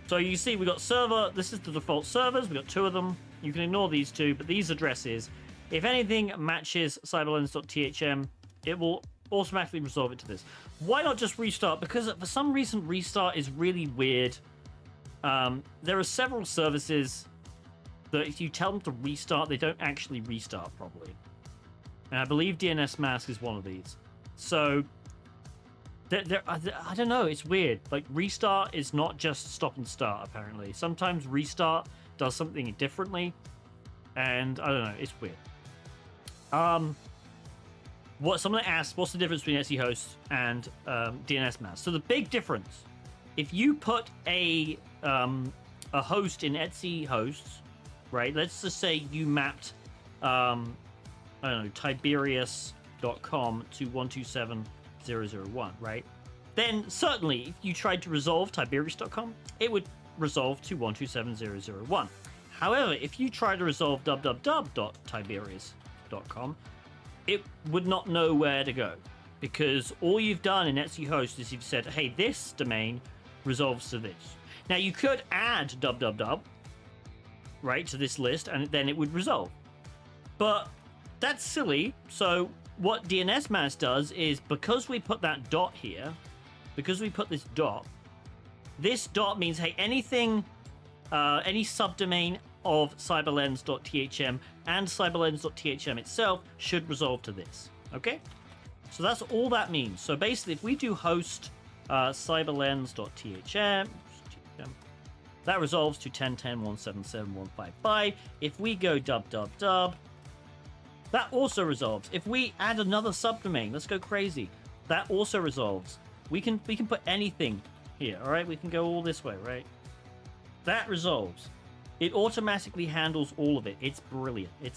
So you see we got server, this is the default servers, we got two of them. You can ignore these two, but these addresses, if anything matches cyberlens.thm, it will automatically resolve it to this. Why not just restart? Because for some reason restart is really weird. There are several services that if you tell them to restart, they don't actually restart properly. And I believe DNS Mask is one of these. So I don't know, it's weird. Like, restart is not just stop and start, apparently. Sometimes restart does something differently, and I don't know, it's weird. Someone asked, what's the difference between Etsy host and DNS Mask? So the big difference, if you put a host in Etsy hosts, right? Let's just say you mapped, I don't know, Tiberius.com to 127.0.0.1, right? Then certainly if you tried to resolve Tiberius.com, it would resolve to 127.0.0.1. However, if you try to resolve www.tiberius.com, it would not know where to go, because all you've done in Etsy host is you've said, hey, this domain resolves to this. Now you could add www, right, to this list, and then it would resolve. But that's silly. So what DNS Mask does is, because we put that dot here, because we put this dot means, hey, anything, any subdomain of cyberlens.thm and cyberlens.thm itself should resolve to this. Okay? So that's all that means. So basically, if we do host cyberlens.thm, that resolves to 10.10.177.155. If we go www, that also resolves. If we add another subdomain, let's go crazy, that also resolves. We can put anything here, all right? We can go all this way, right? That resolves. It automatically handles all of it. It's brilliant. It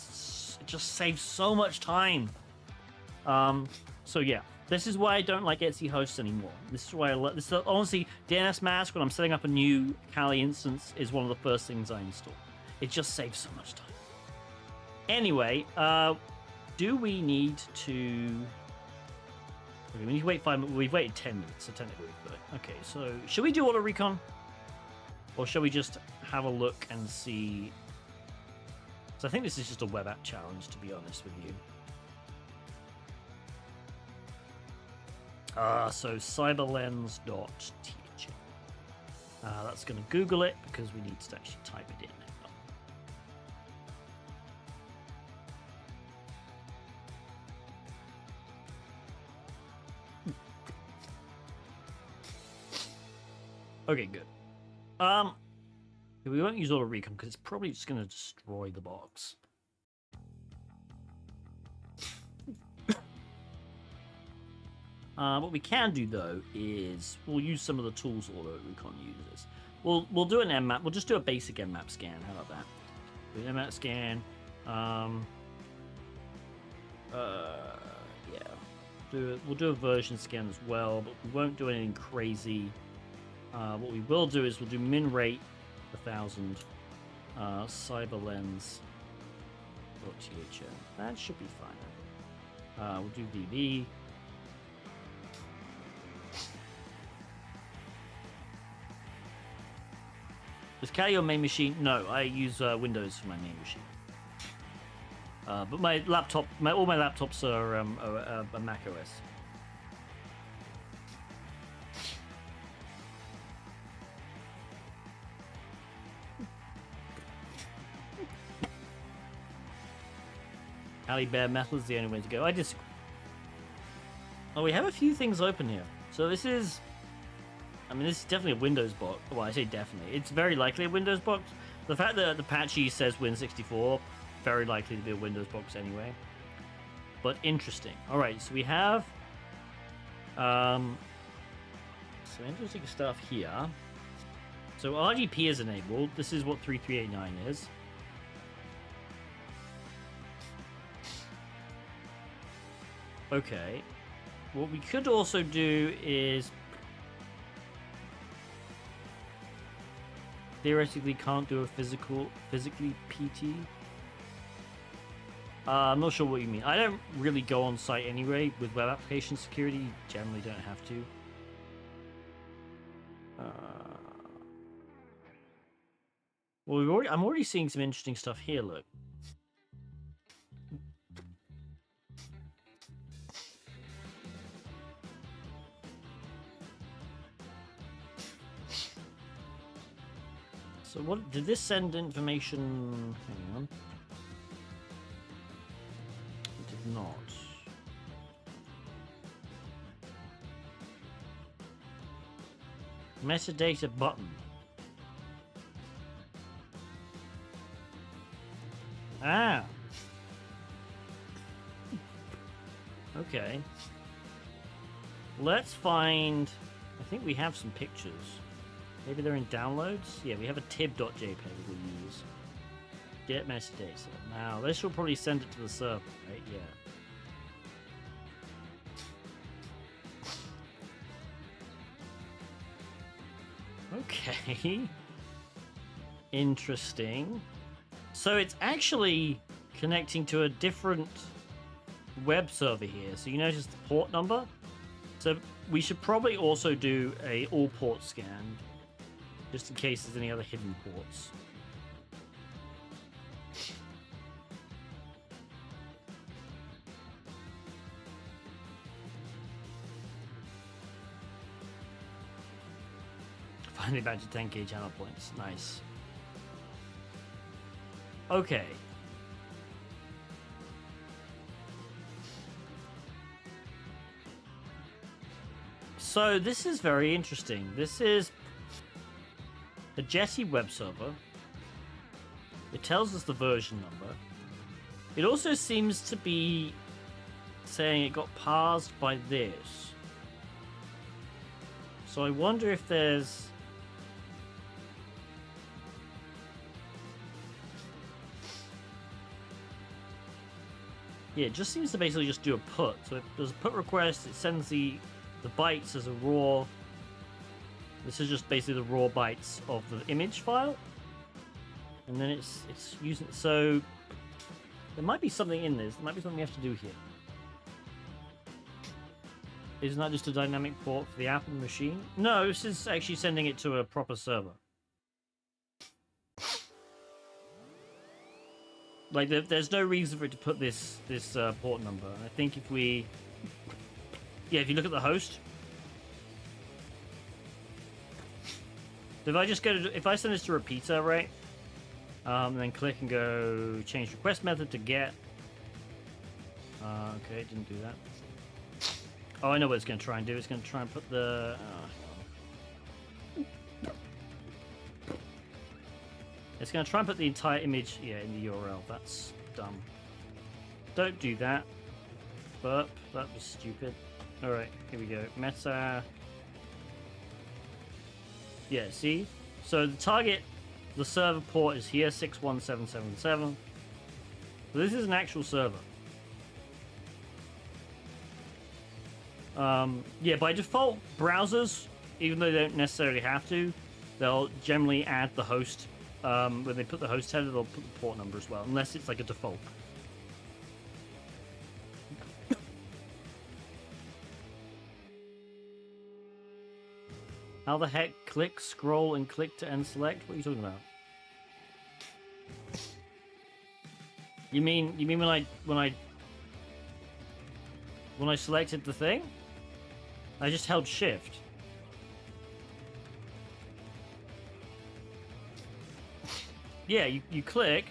just saves so much time. So yeah, This is why I don't like Etsy hosts anymore. This is why this is honestly DNS Mask when I'm setting up a new Kali instance is one of the first things I install. It just saves so much time. Anyway, do we need to? Okay, we need to wait 5 minutes. We've waited 10 minutes, so technically we've got it. Okay, so should we do auto recon, or shall we just have a look and see? So I think this is just a web app challenge, to be honest with you. So cyberlens.teaching. That's going to Google it because we need to actually type it in. Okay, good. We won't use auto recon because it's probably just going to destroy the box. What we can do though is we'll use some of the tools auto recon uses. We'll do an Nmap. We'll just do a basic Nmap scan. How about that? Do an Nmap scan. Yeah. We'll do a version scan as well, but we won't do anything crazy. What we will do is we'll do min rate 1000, cyberlens.thm. That should be fine. We'll do VB. Is Kali your main machine? No, I use Windows for my main machine. But my laptop, all my laptops are Mac OS. Kali bare metal is the only way to go. I disagree. Oh, we have a few things open here. So this is... I mean, this is definitely a Windows box. Well, I say definitely. It's very likely a Windows box. The fact that the patchy says Win64, very likely to be a Windows box anyway. But interesting. All right, so we have some interesting stuff here. So RGP is enabled. This is what 3389 is. Okay. What we could also do is theoretically can't do a physically PT. I'm not sure what you mean. I don't really go on site anyway with web application security. You generally don't have to. Well, I'm already seeing some interesting stuff here. Look. So what did this send information? Hang on. It did not. Metadata button. Ah. Okay. Let's find. I think we have some pictures. Maybe they're in downloads? Yeah, we have a tib.jpg we'll use. Get metadata. Now, this will probably send it to the server, right? Yeah. Okay. Interesting. So it's actually connecting to a different web server here. So you notice the port number? So we should probably also do a all port scan, just in case there's any other hidden ports. Finally back to 10k channel points. Nice. Okay. So this is very interesting. This is a Jetty web server. It tells us the version number. It also seems to be saying it got parsed by this. So I wonder if there's... Yeah, it just seems to basically just do a put. So if there's a put request, it sends the bytes as a raw. This is just basically the raw bytes of the image file, and then it's using. So there might be something in this. There might be something we have to do here. Isn't that just a dynamic port for the app and the machine? No, this is actually sending it to a proper server. Like, there's no reason for it to put this port number. I think if we... Yeah, if you look at the host... So if I just go to... If I send this to repeater, right? And then click and go change request method to get... okay, it didn't do that. Oh, I know what it's going to try and do. It's going to try and put the... It's going to try and put the entire image, in the URL. That's dumb. Don't do that. Burp. That was stupid. Alright, here we go. Meta. Yeah, see? So the target, the server port is here, 61777. So this is an actual server. Yeah, by default, browsers, even though they don't necessarily have to, they'll generally add the host. When they put the host header, they'll put the port number as well, unless it's like a default. How the heck click, scroll, and click to end select? What are you talking about? You mean when I selected the thing? I just held shift. Yeah, you click,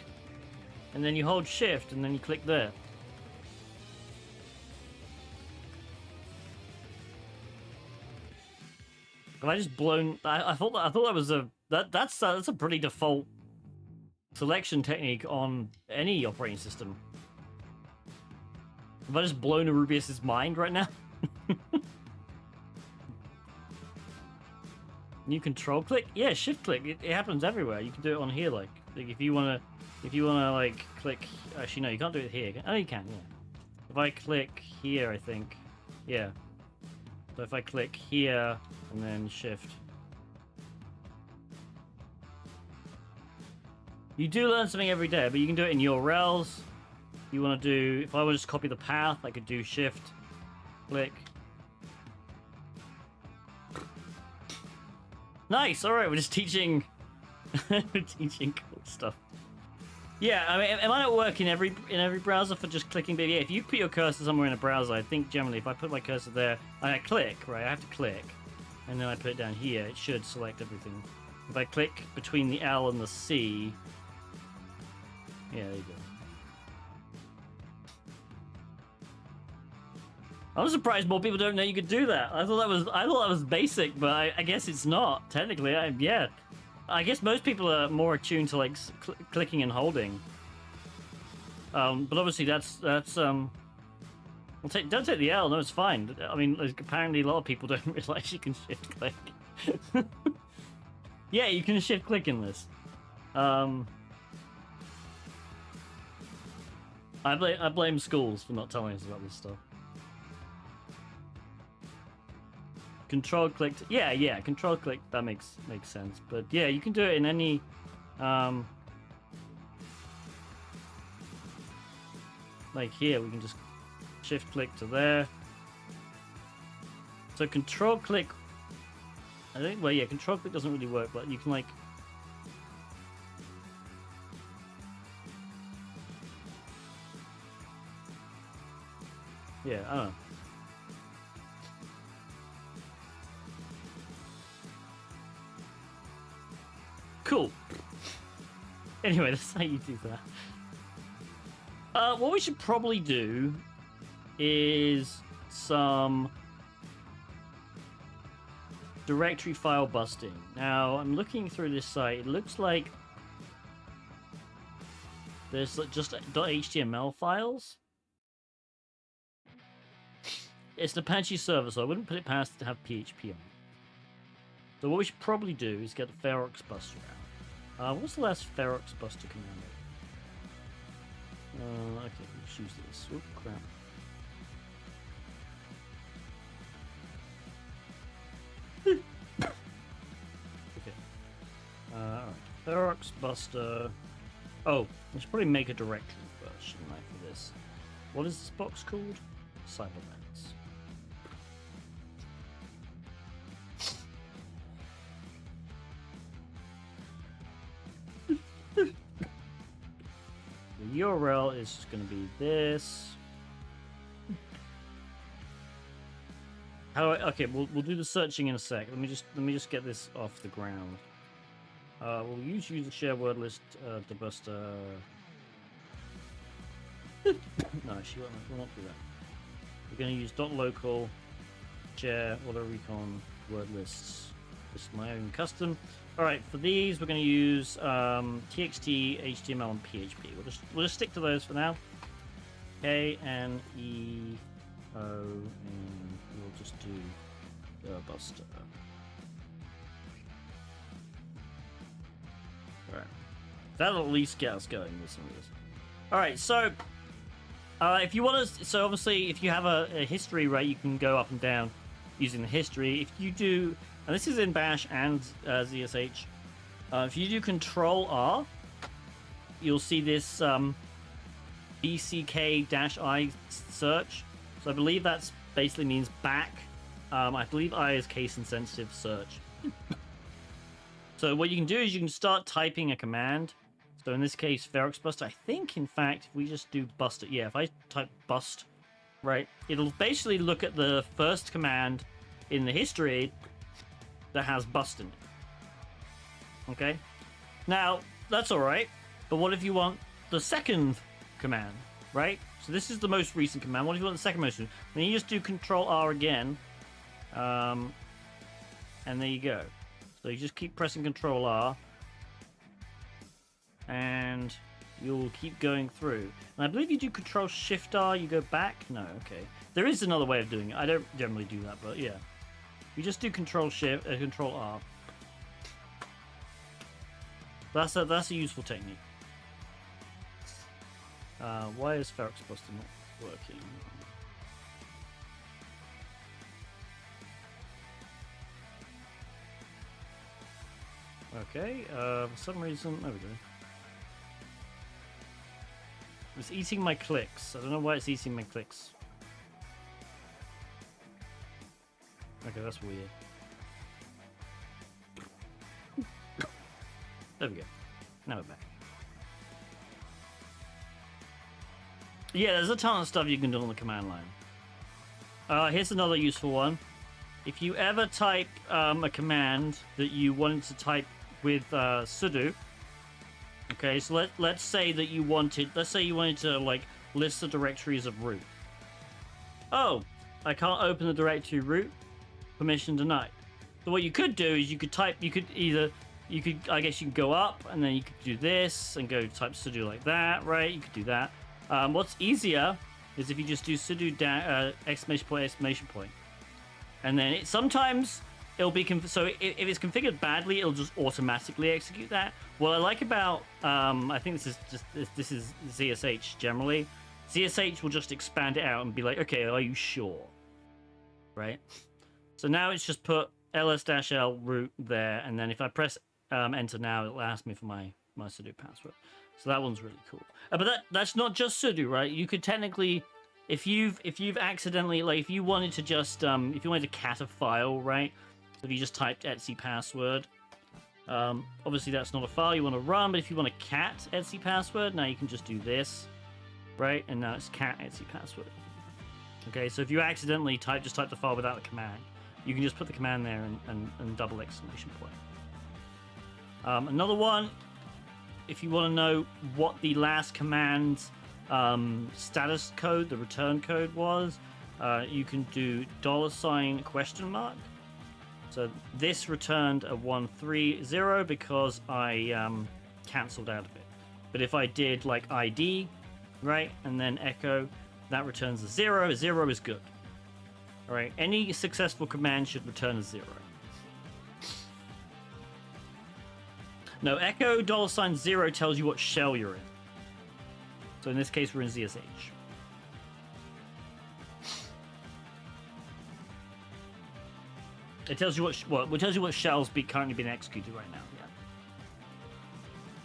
and then you hold shift, and then you click there. Have I just blown? I thought that was that's a pretty default selection technique on any operating system. Have I just blown Arubius's mind right now? New control click? Yeah, shift click. It happens everywhere. You can do it on here, like if you wanna like click. Actually, no, you can't do it here. Oh, you can. Yeah. If I click here, I think. Yeah. So if I click here and then shift. You do learn something every day, but you can do it in URLs. You want to do, if I would just copy the path, I could do shift, click. Nice, alright, we're just teaching, we're teaching cool stuff. Yeah, I mean, it might not work in every browser for just clicking, but yeah, if you put your cursor somewhere in a browser, I think generally if I put my cursor there, and I click, right, I have to click, and then I put it down here, it should select everything. If I click between the L and the C, yeah, there you go. I'm surprised more people don't know you could do that. I thought that was basic, but I guess it's not technically. Yeah, I guess most people are more attuned to like clicking and holding. But obviously that's don't take the L. No, it's fine. I mean, apparently a lot of people don't realize you can shift click. Yeah, you can shift click in this. I blame schools for not telling us about this stuff. Control click. Yeah. Control click. That makes sense. But yeah, you can do it in any. Like here, we can just shift click to there. So control click. I think. Well, yeah, control click doesn't really work, but you can like. Yeah, I don't know. Cool. Anyway, that's how you do that. What we should probably do is some directory file busting. Now, I'm looking through this site. It looks like there's just .html files. It's an Apache server, so I wouldn't put it past to have PHP on. So what we should probably do is get the Ferox Buster out. What's the last Ferox Buster command? Okay, let's use this. Oh, crap. Okay. Alright. Ferox Buster. Oh, I should probably make a directory first, shouldn't I, for this? What is this box called? Cyberlens. The URL is just going to be this. How do I, okay, we'll do the searching in a sec. Let me just get this off the ground. We'll use the share word list to bust. No, actually, we'll not do that. We're going to use .local share auto recon word lists. This is my own custom. All right, for these we're going to use TXT, HTML, and PHP. We'll just stick to those for now. K N E O, and we'll just do Buster. All right, that'll at least get us going with some of this. All right, so if you want to, so obviously if you have a history, right, you can go up and down using the history. If you do, and this is in Bash and ZSH, if you do Control R, you'll see this BCK-I search. So I believe that's basically means back. I believe I is case insensitive search. So what you can do is you can start typing a command. So in this case, Ferox Buster. I think, in fact, if we just do Buster, yeah, if I type bust, right, it'll basically look at the first command in the history that has bust in it. Okay? Now, that's all right. But what if you want the second command, right? So this is the most recent command. What if you want the second most recent? Then you just do Control R again. And there you go. So you just keep pressing Control R. And you'll keep going through. And I believe you do Control Shift R, you go back. No, okay. There is another way of doing it. I don't generally do that, but yeah. You just do Control Shift, Control R. That's a useful technique. Why is Ferox Buster not working? Okay, for some reason, there we go. It's eating my clicks. I don't know why it's eating my clicks. Okay, that's weird. There we go. Now we're back. Yeah, there's a ton of stuff you can do on the command line. Here's another useful one. If you ever type a command that you wanted to type with sudo, okay, so let's say that you wanted, to like list the directories of root. Oh, I can't open the directory root. Permission denied. So what you could do is you could I guess you could go up and then you could do this and go type sudo like that, right? You could do that. What's easier is if you just do sudo exclamation point. And then sometimes it'll be so if it's configured badly, it'll just automatically execute that. What I like about I think this is ZSH generally. ZSH will just expand it out and be like, okay, are you sure? Right? So now it's just put ls-l root there, and then if I press enter now, it'll ask me for my sudo password. So that one's really cool. But that's not just sudo, right? You could technically, if you've accidentally, like, if you wanted to just if you wanted to cat a file, right? So if you just typed etc password, obviously that's not a file you want to run, but if you want to cat etc password, now you can just do this, right? And now it's cat etc password. Okay, so if you accidentally just type the file without the command, you can just put the command there and double exclamation point. Another one, if you want to know what the last command's status code, the return code was, you can do $? So this returned a 130 because I cancelled out of it. But if I did like ID, right, and then echo, that returns a 0. 0 is good. All right, any successful command should return a 0. No, echo $0 tells you what shell you're in. So in this case, we're in ZSH. It tells you what tells you what shells currently being executed right now. Yeah.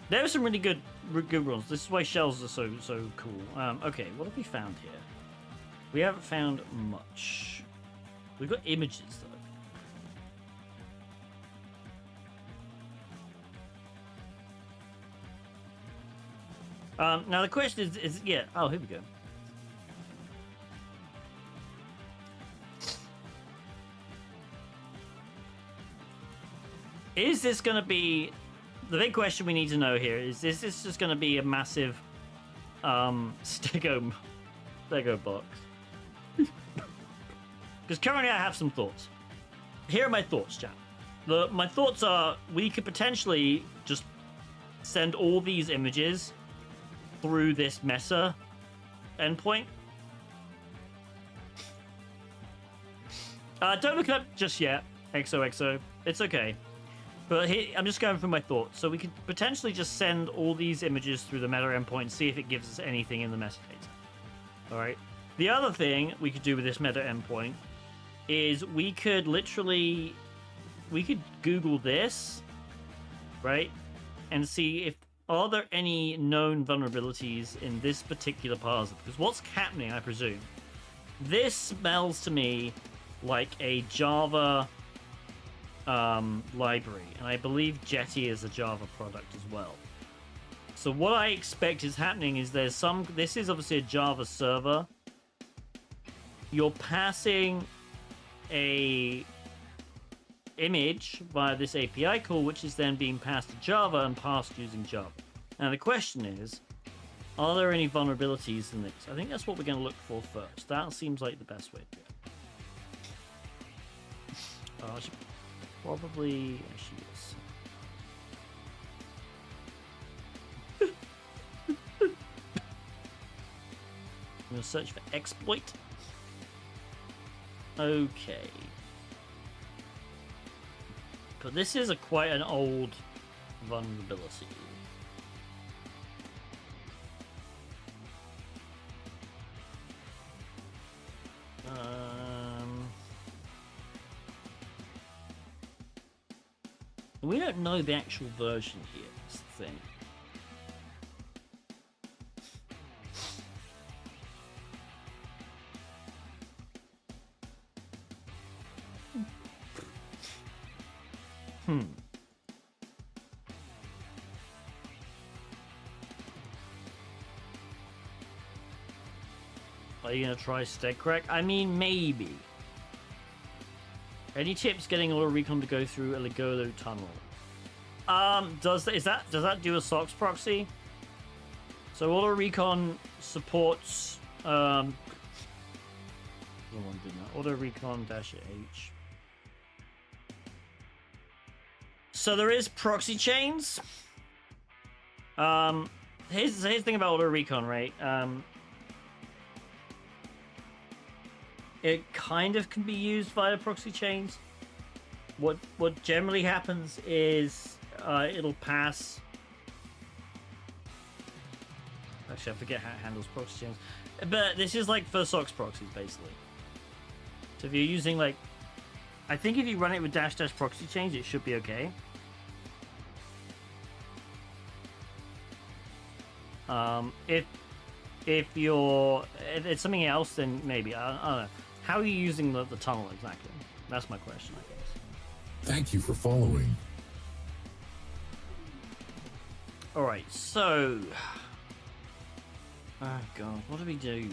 There are some really good rules. This is why shells are so cool. Okay, what have we found here? We haven't found much. We've got images though. Now the question is yeah. Oh, here we go. Is this going to be... The big question we need to know here is this just going to be a massive Stego box? Because currently I have some thoughts. Here are my thoughts, chat. My thoughts are we could potentially just send all these images through this Mesa endpoint. Don't look it up just yet, XOXO. It's okay. But here, I'm just going through my thoughts. So we could potentially just send all these images through the meta endpoint and see if it gives us anything in the metadata. Alright. The other thing we could do with this meta endpoint is we could literally... We could Google this, right? And see if... Are there any known vulnerabilities in this particular parser? Because what's happening, I presume... This smells to me like a Java... library, and I believe Jetty is a Java product as well. So what I expect is happening is this is obviously a Java server. You're passing a image via this API call, which is then being passed to Java and passed using Java. Now the question is, are there any vulnerabilities in this? I think that's what we're going to look for first. That seems like the best way to do it. I should probably... Actually, yes. I'm going to search for exploit. Okay. But this is quite an old vulnerability. We don't know the actual version here, is the thing. Are you gonna try StegCrack? I mean, maybe. Any tips getting Auto Recon to go through a Legolo tunnel? Does that do a SOX proxy? So Auto Recon supports Auto Recon -H. So there is proxy chains. Here's the thing about Auto Recon, right? It kind of can be used via proxy chains. What generally happens is it'll pass. Actually, I forget how it handles proxy chains, but this is like for SOX proxies basically. So if you're using like, I think if you run it with -- proxy chains, it should be okay. If it's something else, then maybe I don't know. How are you using the tunnel exactly? That's my question, I guess. Thank you for following. Alright, so... Oh god, what do we do?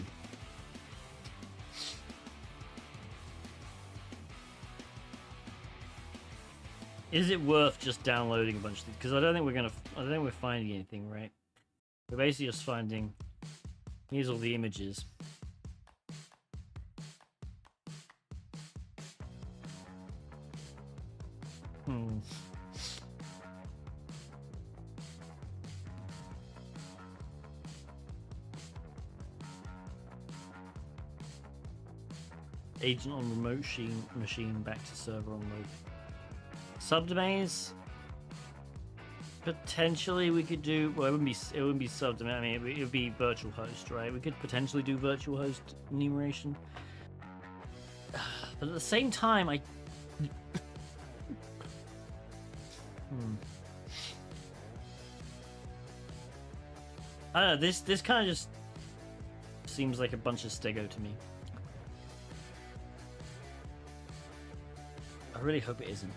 Is it worth just downloading a bunch of these? Because I don't think we're finding anything, right? We're basically just finding... Here's all the images. Agent on remote machine back to server on local. Subdomains. Potentially we could do, well, it wouldn't be subdomain. I mean, it would be virtual host, right? We could potentially do virtual host enumeration. But at the same time, I don't know, this kind of just seems like a bunch of stego to me. I really hope it isn't.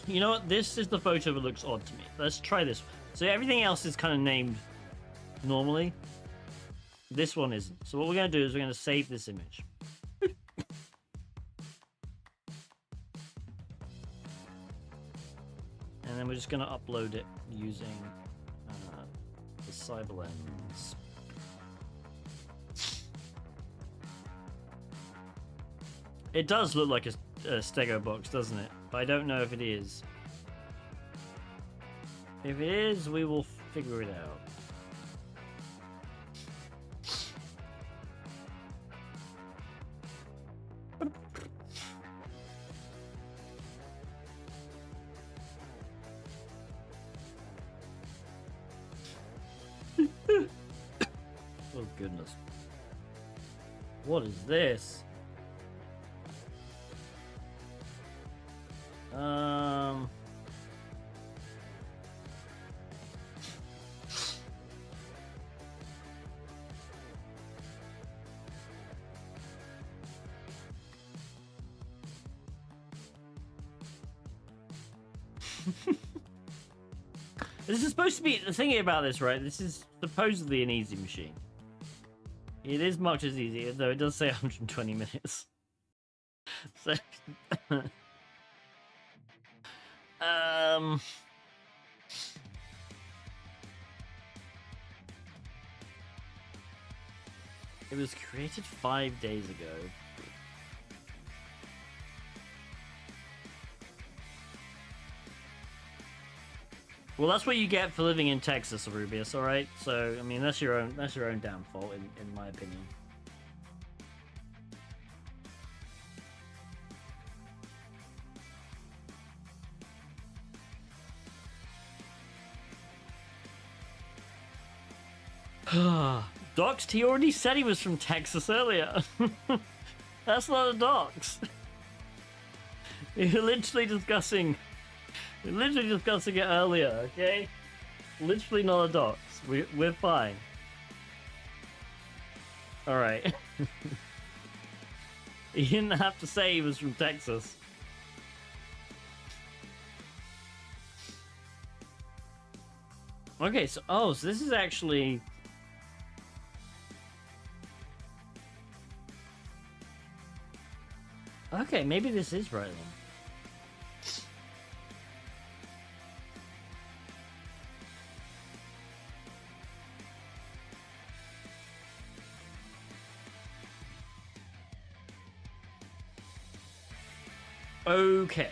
You know what? This is the photo that looks odd to me. Let's try this. So everything else is kind of named normally. This one isn't. So what we're going to do is we're going to save this image. And then we're just going to upload it using the Cyberlens. It does look like a stego box, doesn't it? But I don't know if it is. If it is, we will figure it out. Oh goodness. What is this? This is supposed to be the thing about this, right? This is supposedly an easy machine. It is much as easy, though it does say 120 minutes. So, it was created 5 days ago. Well, that's what you get for living in Texas, Arubius, alright? So, I mean, that's your own downfall, in my opinion. Doxed? He already said he was from Texas earlier. That's not a dox. You're literally discussing it earlier, okay? Literally not a dox. We're fine. Alright. He didn't have to say he was from Texas. Okay, so so this is actually... Okay, maybe this is right then. Okay.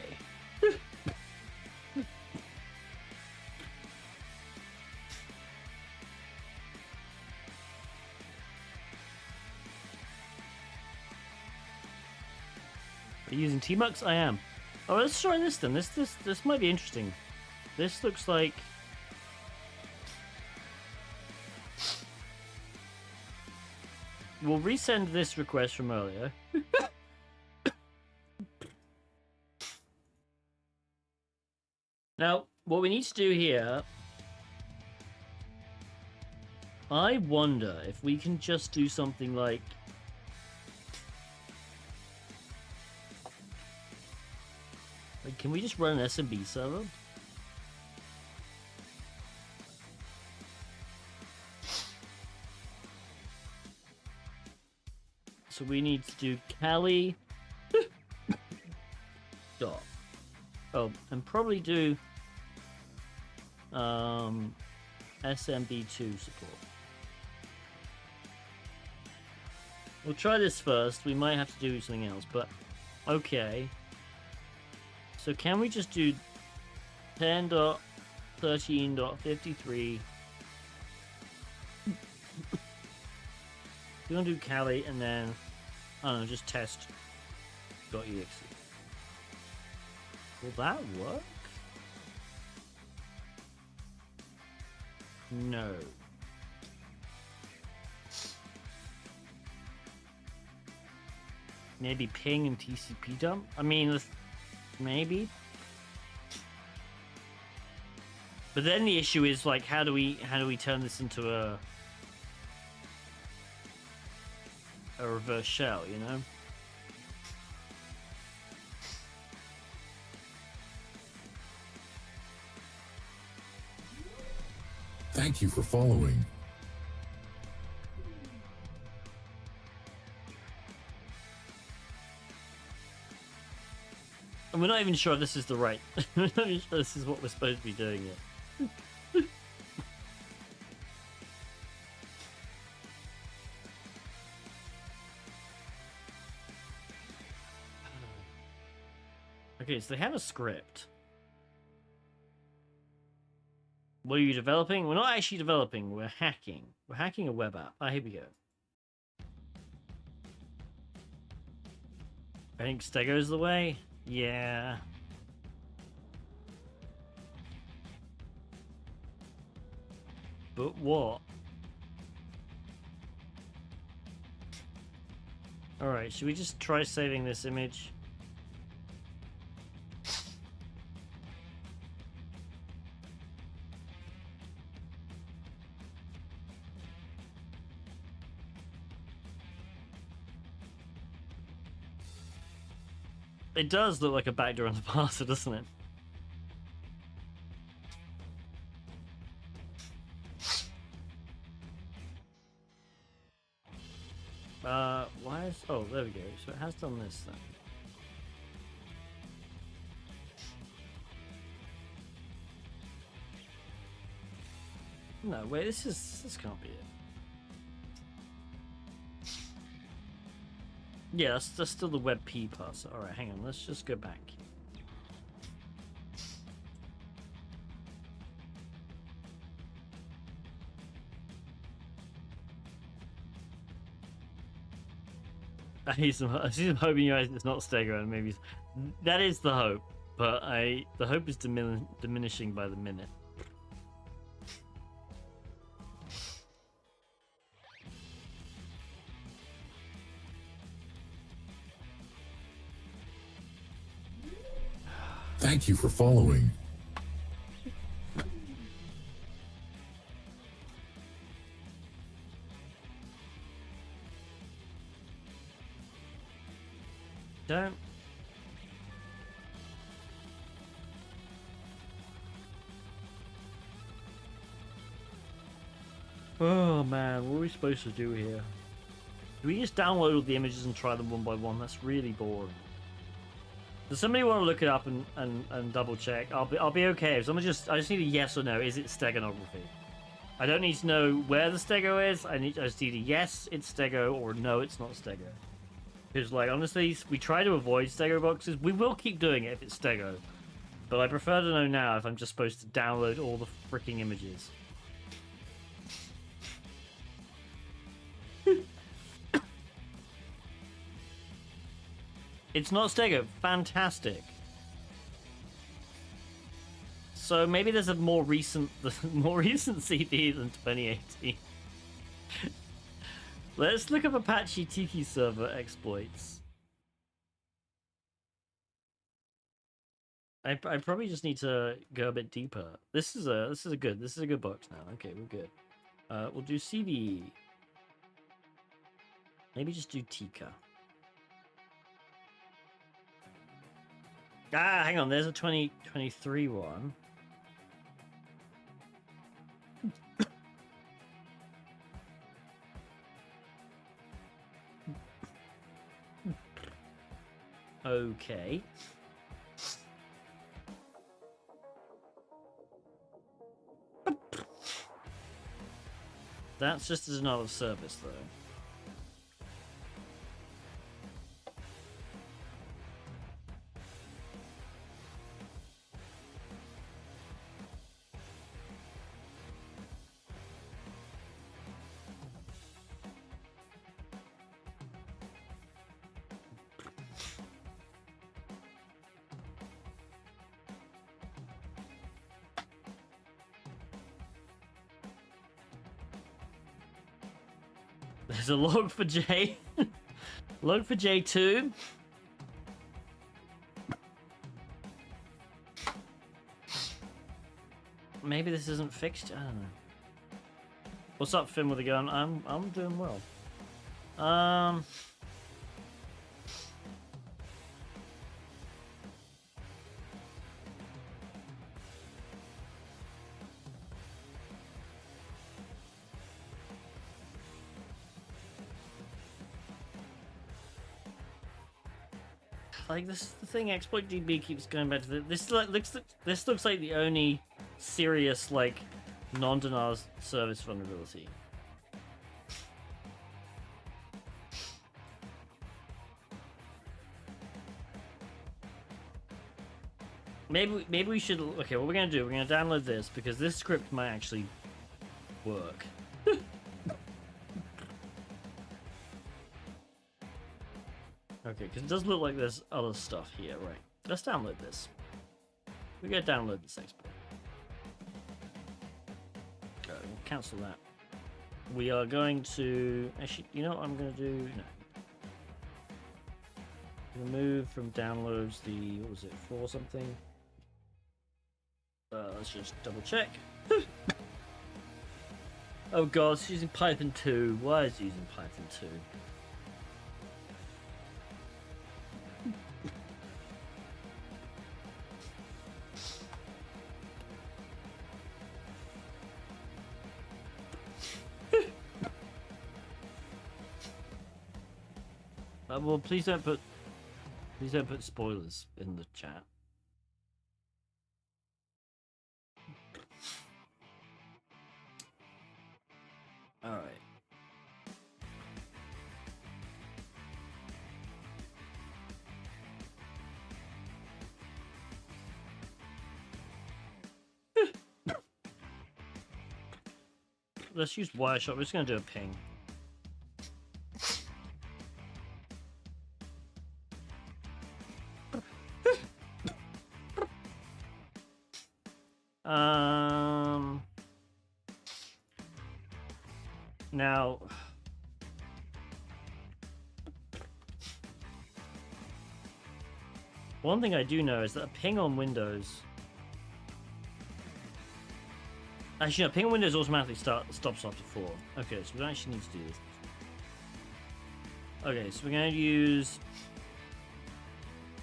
Are you using T-Mux? I am. Oh, let's try this then. This might be interesting. This looks like... We'll resend this request from earlier. Now, what we need to do here... I wonder if we can just do something like... Can we just run an SMB server? So we need to do Kali dot. Oh, and probably do SMB2 support. We'll try this first. We might have to do something else, but okay. So can we just do 10.13.53? We're gonna do Kali and then I don't know, just test.exe. Will that work? No. Maybe ping and TCP dump? I mean, maybe. But then the issue is like, how do we turn this into a reverse shell, you know? Thank you for following. And we're not even sure if this is the right. We're not even sure this is what we're supposed to be doing yet. Okay, so they have a script. What are you developing? We're not actually developing, we're hacking. We're hacking a web app. Ah, here we go. I think Stego's the way. Yeah. But what? Alright, should we just try saving this image? It does look like a backdoor on the parser, doesn't it? Why is... Oh, there we go. So it has done this then. No, wait, this can't be it. Yeah, that's still the WebP parser. Alright, hang on, let's just go back. I see some hope in your eyes it's not Stego, and maybe that is the hope, but the hope is diminishing by the minute. Thank you for following. Don't. Oh man, what are we supposed to do here? Do we just download all the images and try them one by one? That's really boring. Does somebody want to look it up and double check? I'll be okay. If someone I just need a yes or no. Is it steganography? I don't need to know where the stego is. I just need a yes, it's stego, or no, it's not stego. Because, like, honestly, we try to avoid stego boxes. We will keep doing it if it's stego. But I prefer to know now if I'm just supposed to download all the freaking images. It's not stego. Fantastic. So maybe there's a more recent CD than 2018. Let's look up Apache Tiki server exploits. I probably just need to go a bit deeper. This is a good box now. Okay, we're good. We'll do CVE. Maybe just do Tika. Ah, hang on. There's a 2023 one. Okay. That's just as another service, though. There's a log for J. Log for J2. Maybe this isn't fixed. I don't know. What's up, Finn with a gun? I'm doing well. Like this is the thing, Exploit DB keeps going back to this. This looks like the only serious like non-denial service vulnerability. Maybe we should. Okay, what we're gonna do? We're gonna download this because this script might actually work. Okay, because it does look like there's other stuff here, right? Let's download this. We're gonna download this exploit. We'll cancel that. We are going to actually. You know what I'm gonna do? No. Remove from downloads the what was it 4 something? Let's just double check. Oh god, it's using Python 2. Why is it using Python 2? Well, please don't put spoilers in the chat. All right. Let's use Wireshark. We're just gonna do a ping. Now, one thing I do know is that a ping on Windows. Actually, no, ping on Windows automatically stops after 4. Okay, so we don't actually need to do this. Okay, so we're going to use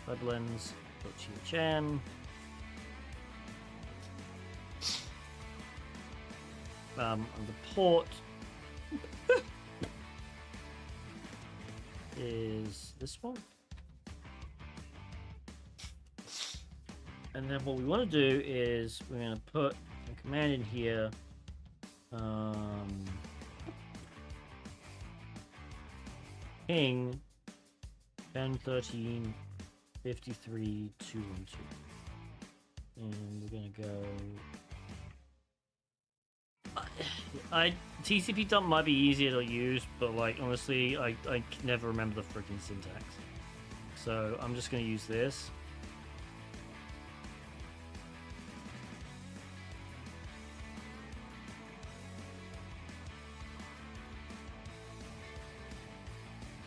WebLens.thm. And the port is this one. And then what we want to do is we're going to put a command in here. Ping 1013 53 212. And we're going to go. TCP dump might be easier to use, but like honestly, I can never remember the freaking syntax. So I'm just going to use this.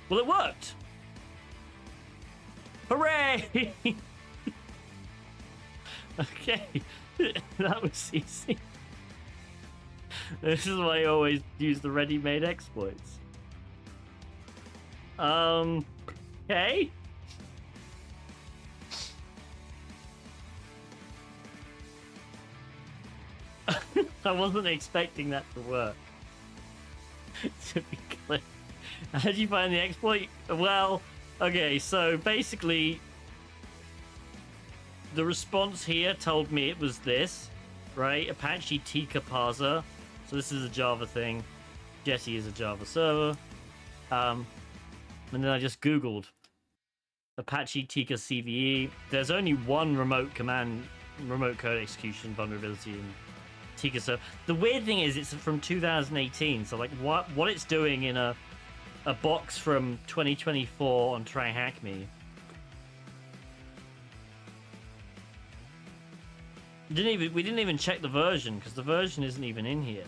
Well, it worked! Hooray! Okay, that was easy. This is why I always use the ready-made exploits. Okay. I wasn't expecting that to work. To be clear. How did you find the exploit? Well, okay, so basically the response here told me it was this, right? Apache Tika parser. So this is a Java thing. Jetty is a Java server. And then I just Googled Apache Tika CVE. There's only one remote code execution vulnerability in Tika server. The weird thing is it's from 2018. So like what it's doing in a box from 2024 on Try Hack Me. We didn't even check the version because the version isn't even in here.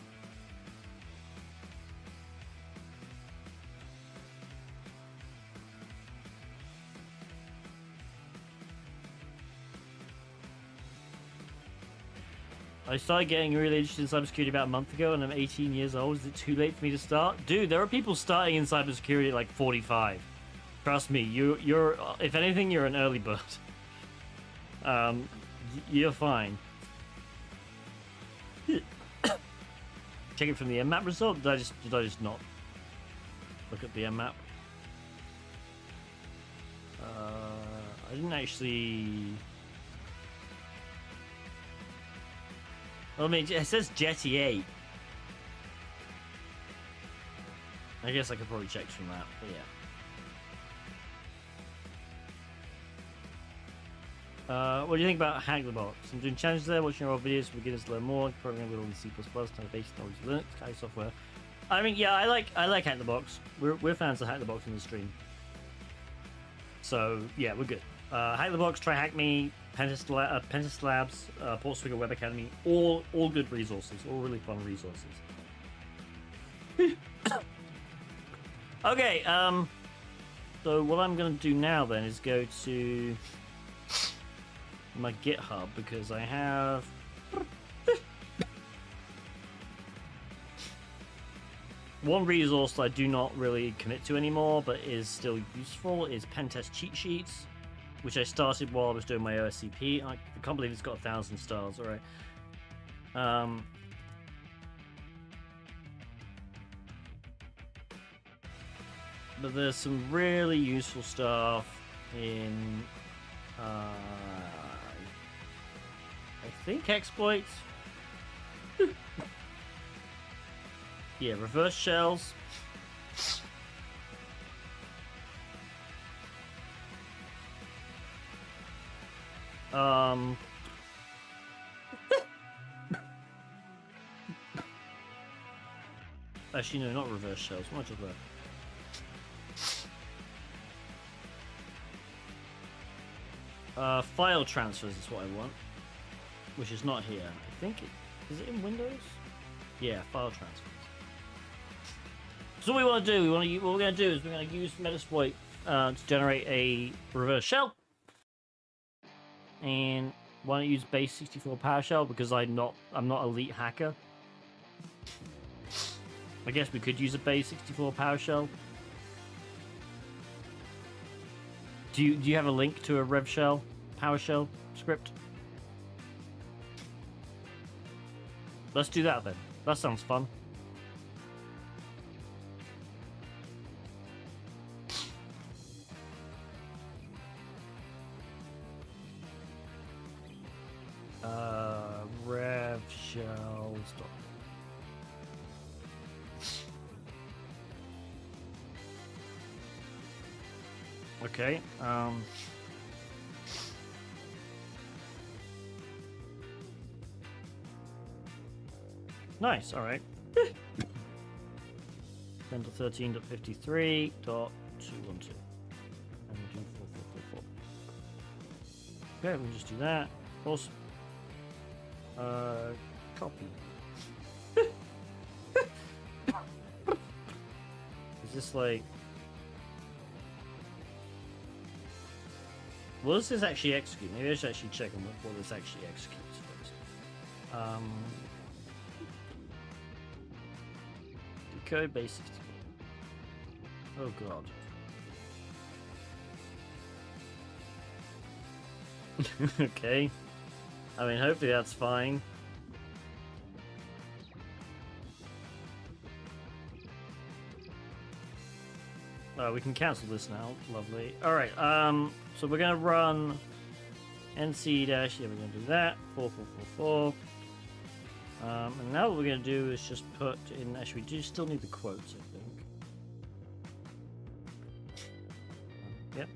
I started getting really interested in cybersecurity about a month ago, and I'm 18 years old. Is it too late for me to start? Dude, there are people starting in cybersecurity at like 45. Trust me, you're if anything, you're an early bird. You're fine. Check it from the map result. Did I just not look at the map? I didn't actually. Well, I mean, it says Jetty 8. I guess I could probably check from that, but yeah. What do you think about Hack the Box? I'm doing challenges there, watching our videos for beginners to learn more, programming with all the C++, kind of basic knowledge of Linux, Kali software. I mean, yeah, I like Hack the Box. We're fans of Hack the Box in the stream. So yeah, we're good. Hack the Box, Try Hack Me, Pentest Labs, Portswigger Web Academy, all good resources, all really fun resources. Okay, so what I'm gonna do now then is go to my GitHub because I have one resource that I do not really commit to anymore but is still useful is Pentest Cheat Sheets, which I started while I was doing my OSCP. I can't believe it's got 1,000 stars. All right. But there's some really useful stuff in, I think exploits. Yeah, reverse shells. Actually, no, not reverse shells. What am I talking about? File transfers is what I want, which is not here. I think is it in Windows? Yeah, file transfers. So what we want to do, what we're going to do is we're going to use Metasploit to generate a reverse shell. And why don't you use base 64 PowerShell because I'm not elite hacker. I guess we could use a base 64 PowerShell. Do you have a link to a RevShell PowerShell script? Let's do that then. That sounds fun. RevShell stop. Okay. Nice. All right. 10 to 13.53.212. And we'll do 4444. Okay, we'll just do that. Awesome. Copy. Is this like? Will this actually execute? Maybe I should actually check on what this actually executes first. Decode base 64. Oh god. Okay. I mean, hopefully that's fine. We can cancel this now. Lovely. All right. So we're gonna run nc dash. Yeah, we're gonna do that. 4444. And now what we're gonna do is just put in. Actually, we do still need the quotes, I think. Yep.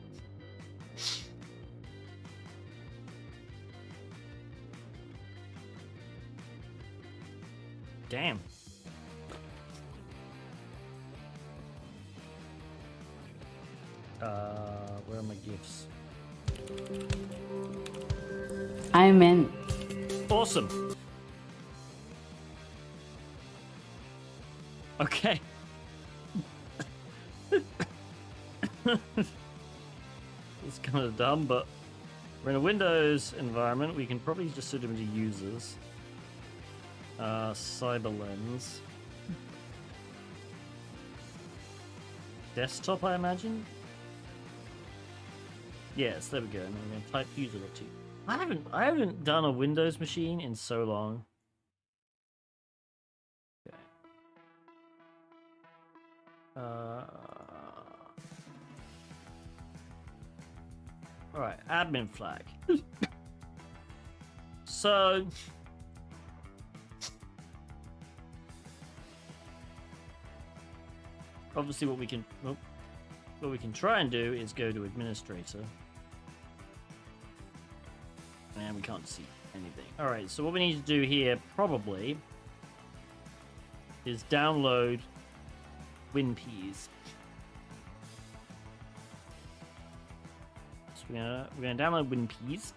Damn. Where are my gifts? I'm in. Awesome. Okay. It's kind of dumb, but we're in a Windows environment. We can probably just set them into users. CyberLens. Desktop, I imagine? Yes, there we go. And I'm going to type user.t. I haven't done a Windows machine in so long. Okay. Alright, admin flag. So obviously what we can try and do is go to administrator. And we can't see anything. Alright, so what we need to do here probably is download WinPeas. So we're gonna download WinPeas.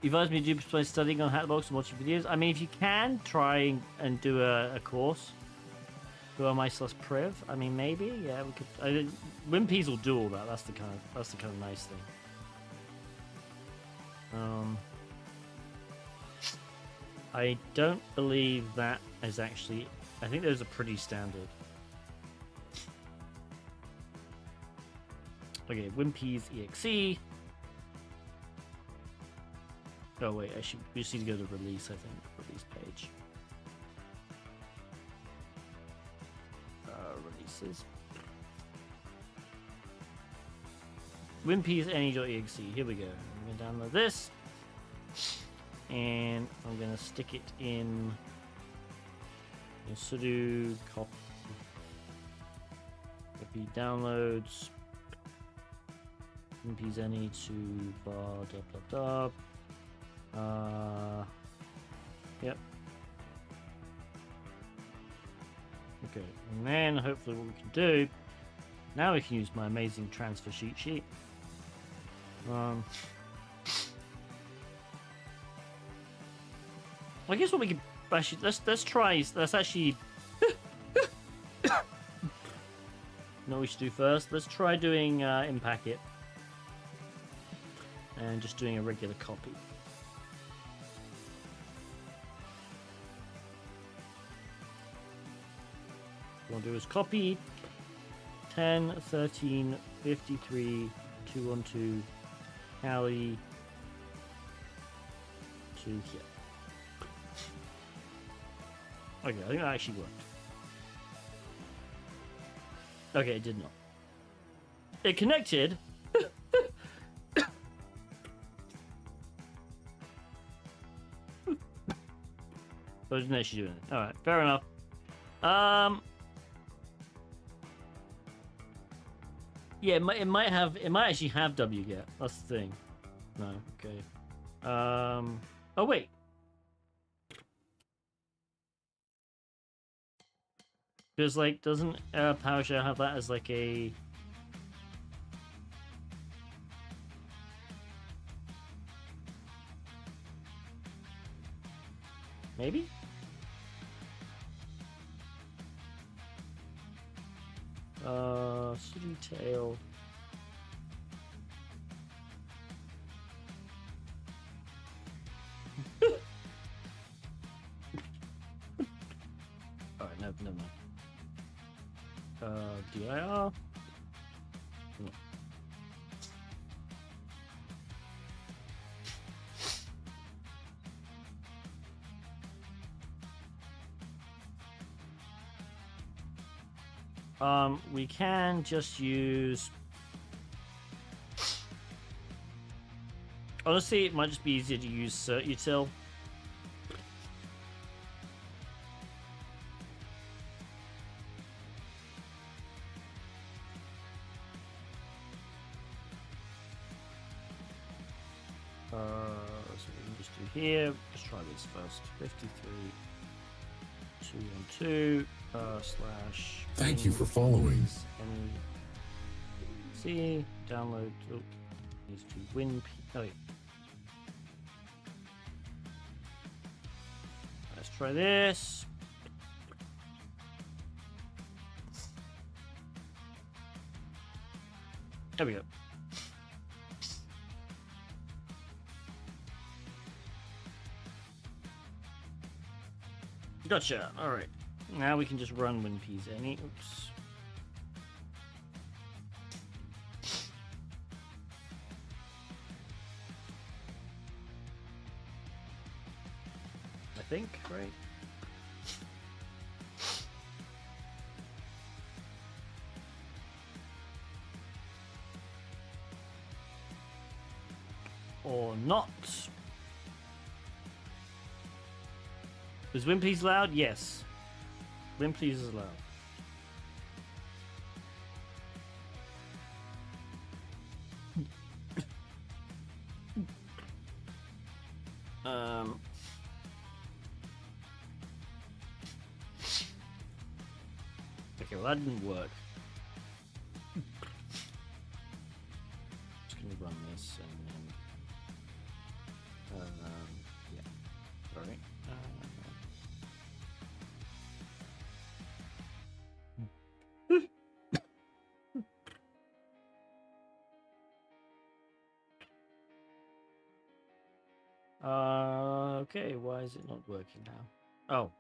You advised me to do studying on Hatbox and watching videos. I mean, if you can, try and do a course. Who am I / priv? I mean, maybe. Yeah, we could. WinPeas will do all that. That's the kind of nice thing. I don't believe that is actually. I think those are pretty standard. Okay, WinPeas exe. Oh wait, we just need to go to release. I think release page. Releases. WinPeas any.exe. Here we go. I'm gonna download this, and I'm gonna stick it in sudo copy downloads WinPeas any to bar . Yep. Okay, and then hopefully what we can do now, we can use my amazing transfer sheet. I guess what we could actually let's try. Let's actually. Know what we should do first. Let's try doing in packet and just doing a regular copy. What we'll do is copy 10, 13, 53, 212, Cali to here. Okay, I think that actually worked. Okay, it did not. It connected. But it didn't actually do anything. Alright, fair enough. Yeah, it might actually have wget. That's the thing. No, okay. Oh wait. Because like, doesn't PowerShell have that as like a? Maybe. Sudo tail. Alright, never mind. dir. We can just use. Honestly, it might just be easier to use certutil. So we can just do here. Let's try this first. 53, 212 slash. Thank you for following. See, download. Oh, needs to win. Oh, yeah. Let's try this. There we go. Gotcha. All right. Now we can just run WinP's any. Oops. I think, right? Or not. Is WinPlease loud? Yes. WinPlease is loud. Okay, well that didn't work. Just gonna run this and then yeah. Sorry. Okay, why is it not working now? Oh.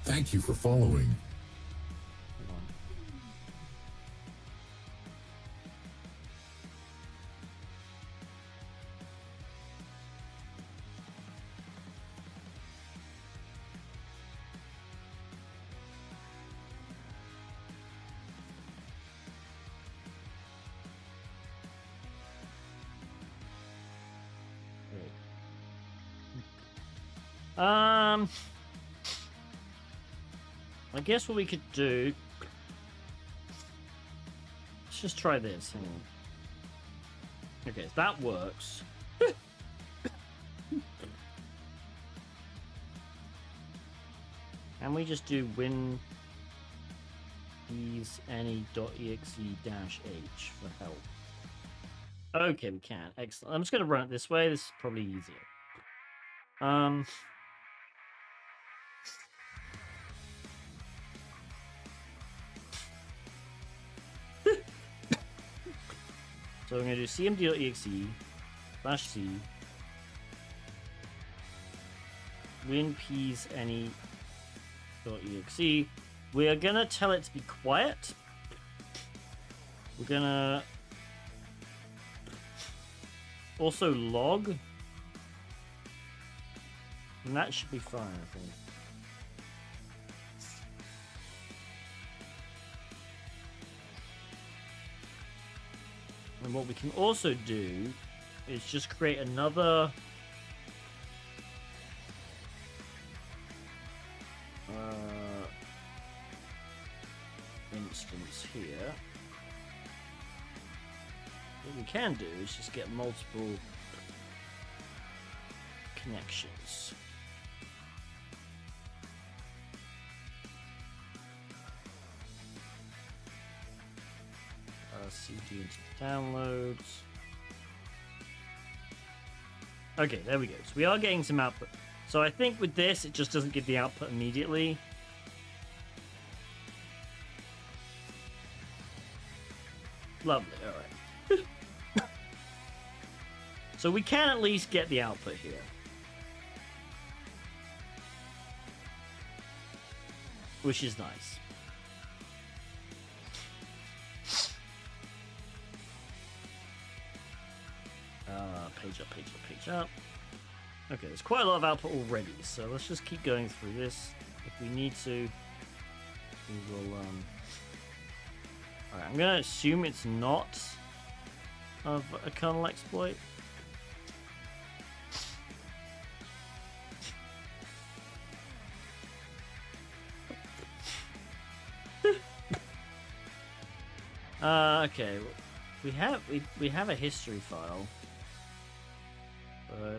Thank you for following. Hold on. I guess what we could do. Let's just try this. Hang on. Okay, if that works. Can we just do win these any.exe -h for help? Okay, we can. Excellent. I'm just gonna run it this way. This is probably easier. So I'm going to do cmd.exe /c winpeas any.exe. We are going to tell it to be quiet. We're going to also log. And that should be fine, I think. And what we can also do is just create another instance here. What we can do is just get multiple connections. CD into downloads. Okay, there we go. So we are getting some output. So I think with this, it just doesn't give the output immediately. Lovely, alright. So we can at least get the output here. Which is nice. Page up, page up, page up. Okay, there's quite a lot of output already, so let's just keep going through this. If we need to, we will, Alright, I'm gonna assume it's not of a kernel exploit. Okay, we have a history file.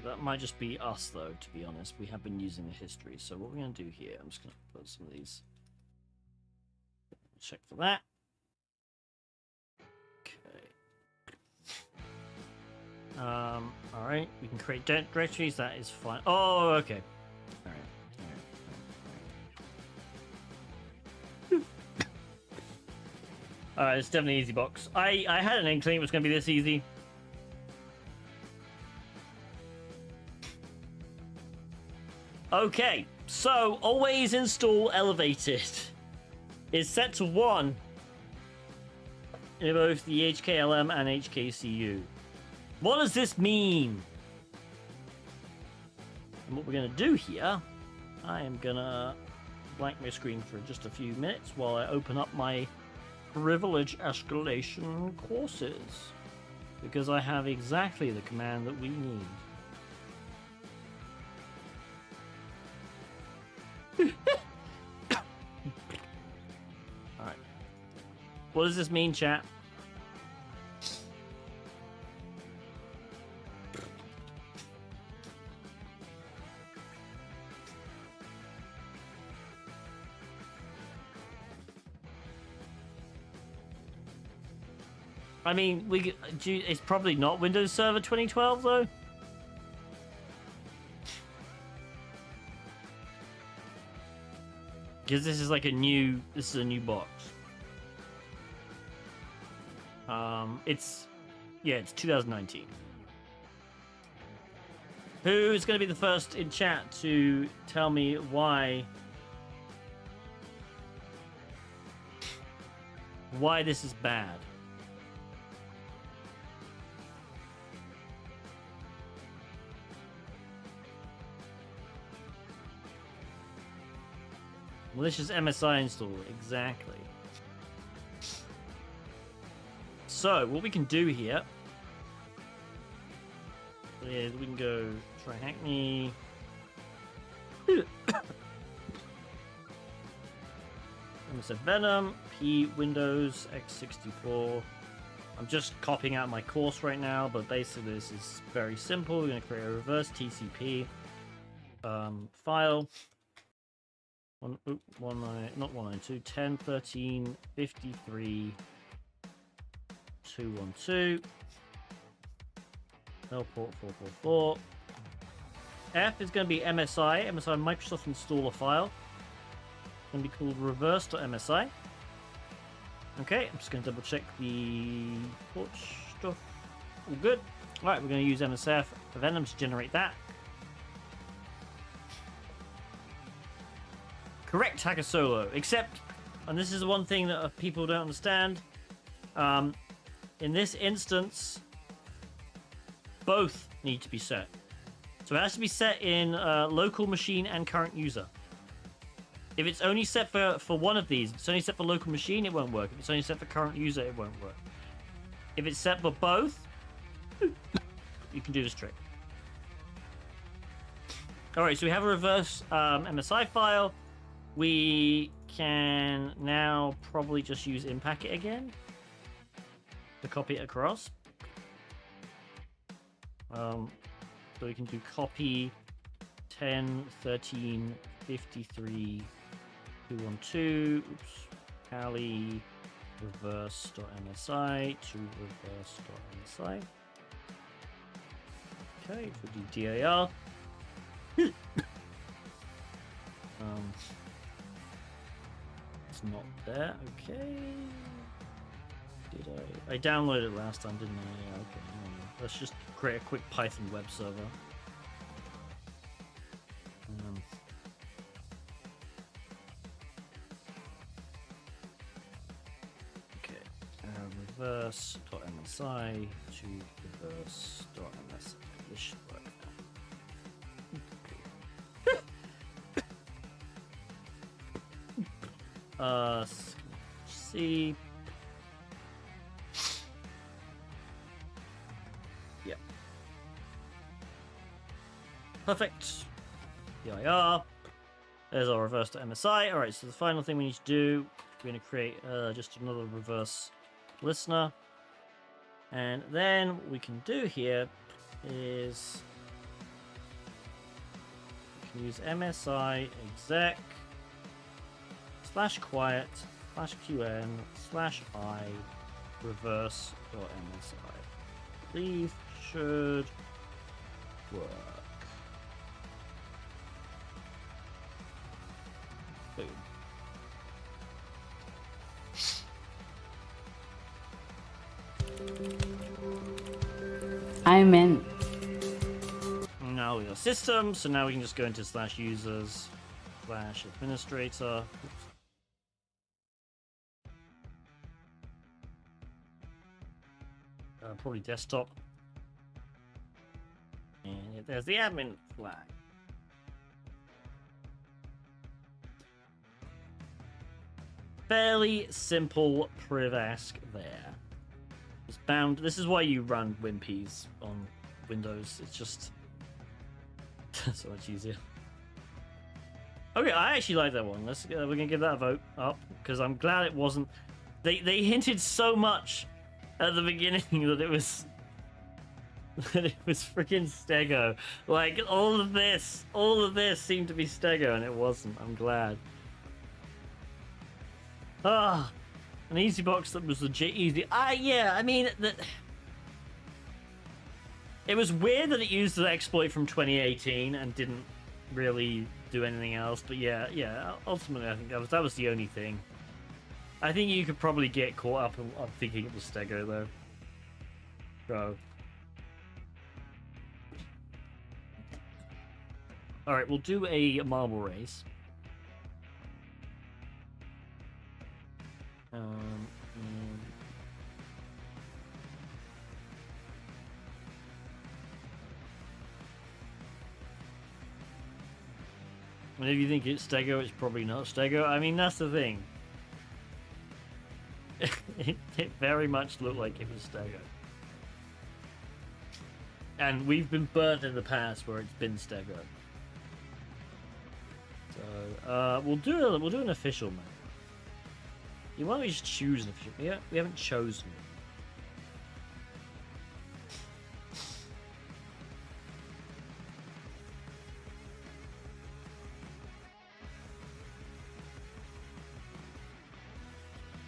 That might just be us, though, to be honest. We have been using the history. So what we're going to do here, I'm just going to put some of these. Check for that. Okay. Alright. We can create directories. That is fine. Oh, okay. Alright. Alright, it's definitely easy box. I had an inkling it was going to be this easy. Okay, so always install elevated is set to 1 in both the HKLM and HKCU. What does this mean? And what we're going to do here, I am going to blank my screen for just a few minutes while I open up my privilege escalation courses, because I have exactly the command that we need. Alright. What does this mean, chat? I mean, it's probably not Windows Server 2012 though. Because this is like a new box. It's 2019. Who's going to be the first in chat to tell me why this is bad? Malicious MSI install, exactly. So, what we can do here is we can go try hack me. MSF Venom, P Windows X64. I'm just copying out my course right now, but basically this is very simple. We're going to create a reverse TCP file. 10 13 53 212 L port 444. F is going to be MSI Microsoft installer file. It's going to be called reverse.msi. Okay, I'm just going to double check the port stuff. All good. Alright, we're going to use MSF Venom to generate that. Correct, Hacker Solo, except, and this is the one thing that people don't understand, in this instance, both need to be set. So it has to be set in local machine and current user. If it's only set for one of these, if it's only set for local machine, it won't work. If it's only set for current user, it won't work. If it's set for both, you can do this trick. Alright, so we have a reverse MSI file. We can now probably just use Impacket again to copy it across. So we can do copy 10 13 53 212. Oops. Kali reverse.msi to reverse.msi. Okay, for the DAR. It's not there. Okay. Did I downloaded it last time, didn't I? Yeah, okay. Let's just create a quick Python web server. Okay. Reverse.msi to reverse.msi. This should work now. C. Yep. Perfect. DIR. There's our reverse to MSI. Alright, so the final thing we need to do, we're going to create just another reverse listener. And then what we can do here is we can use MSI exec /quiet /qn /i reverse.msi. These should work. Boom. I'm in. Now we are a system, so now we can just go into /users/administrator. Oops. Probably desktop. And there's the admin flag. Fairly simple priv-esque there. It's bound. This is why you run WinPs on Windows. It's just so much easier. Okay, I actually like that one. We're gonna give that a vote up because I'm glad it wasn't. They hinted so much at the beginning that it was freaking Stego. Like all of this seemed to be Stego, and it wasn't. I'm glad. Ah, an easy box that was legit easy. Yeah, I mean, it was weird that it used the exploit from 2018 and didn't really do anything else. But yeah. Ultimately, I think that was the only thing. I think you could probably get caught up on thinking it was Stego though. So, all right, we'll do a marble race. And if you think it's Stego, it's probably not Stego. I mean, that's the thing. It very much looked like it was Stego. And we've been burnt in the past where it's been Stego. So, we'll do an official map. You want to just choose an official? Yeah, we haven't chosen it.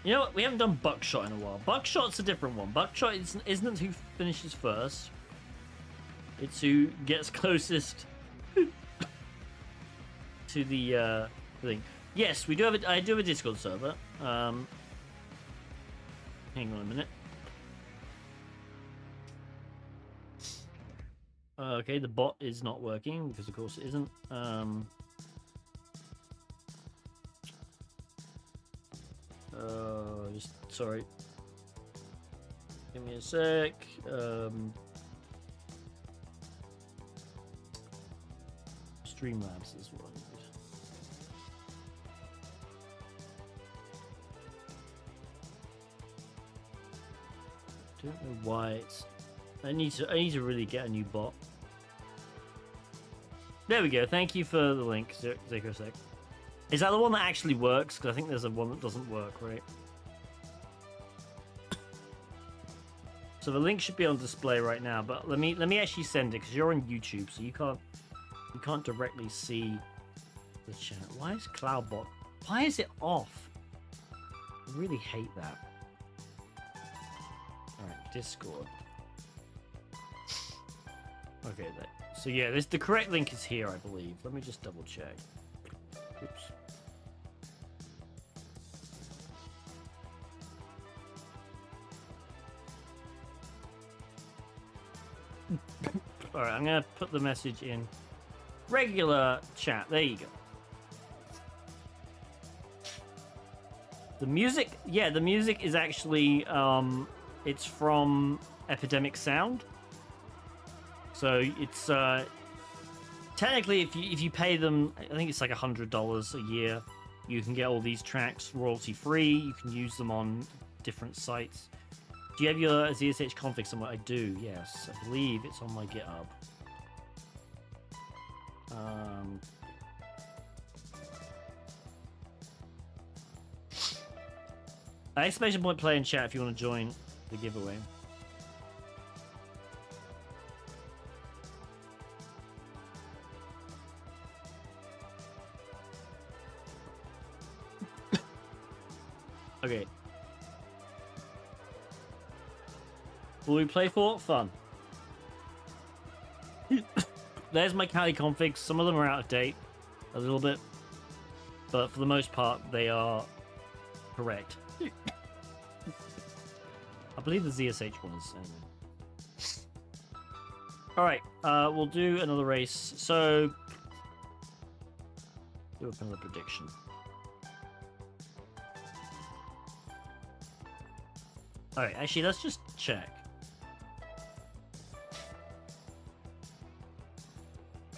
You know what? We haven't done Buckshot in a while. Buckshot's a different one. Buckshot isn't who finishes first. It's who gets closest to the thing. Yes, we do have I do have a Discord server. Hang on a minute. Okay, the bot is not working because of course it isn't. Just sorry. Give me a sec. Streamlabs is what I need. Don't know why it's. I need to really get a new bot. There we go. Thank you for the link, Zikosek. Is that the one that actually works? Because I think there's a one that doesn't work, right? So the link should be on display right now, but let me actually send it because you're on YouTube, so you can't directly see the chat. Why is Cloudbot? Why is it off? I really hate that. All right, Discord. Okay, so yeah, the correct link is here, I believe. Let me just double check. Oops. Alright, I'm gonna put the message in regular chat. There you go. The music, yeah, the music is actually it's from Epidemic Sound. So it's technically if you pay them, I think it's like $100 a year, you can get all these tracks royalty free. You can use them on different sites. Do you have your ZSH config somewhere? I do, yes. I believe it's on my GitHub. Exclamation point play in chat if you want to join the giveaway. Okay. Will we play for fun? There's my Kali configs. Some of them are out of date a little bit, but for the most part they are correct. I believe the ZSH one is All right, we'll do another race. So, do another prediction. All right, actually, let's just check.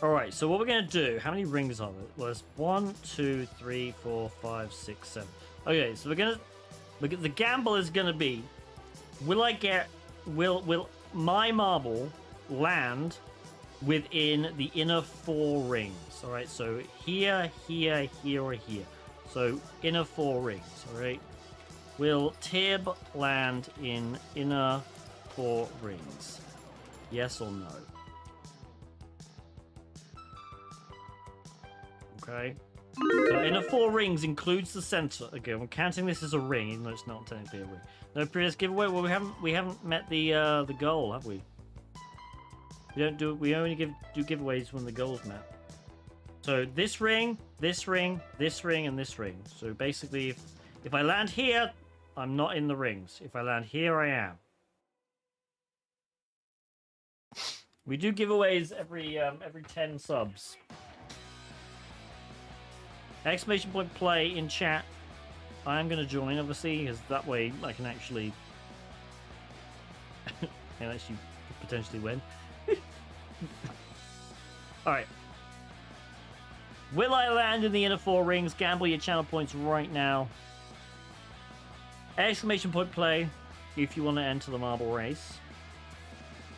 All right, so what we're gonna do? How many rings are there? Well, there's 1, 2, 3, 4, 5, 6, 7. Okay, so we're gonna. The gamble is gonna be: will I get? Will my marble land within the inner 4 rings? All right, so here, here, here, or here. So inner 4 rings. All right. Will Tib land in inner 4 rings? Yes or no? Okay. So inner 4 rings includes the center. Okay, I'm counting this as a ring, even though it's not technically a ring. No previous giveaway. Well, we haven't met the goal, have we? We don't do. We only do giveaways when the goal's met. So this ring, this ring, this ring, and this ring. So basically, if I land here, I'm not in the rings. If I land here, I am. We do giveaways every 10 subs. Exclamation point play in chat. I'm going to join, obviously, because that way I can actually potentially win. Alright. Will I land in the inner 4 rings? Gamble your channel points right now. Exclamation point play if you want to enter the marble race.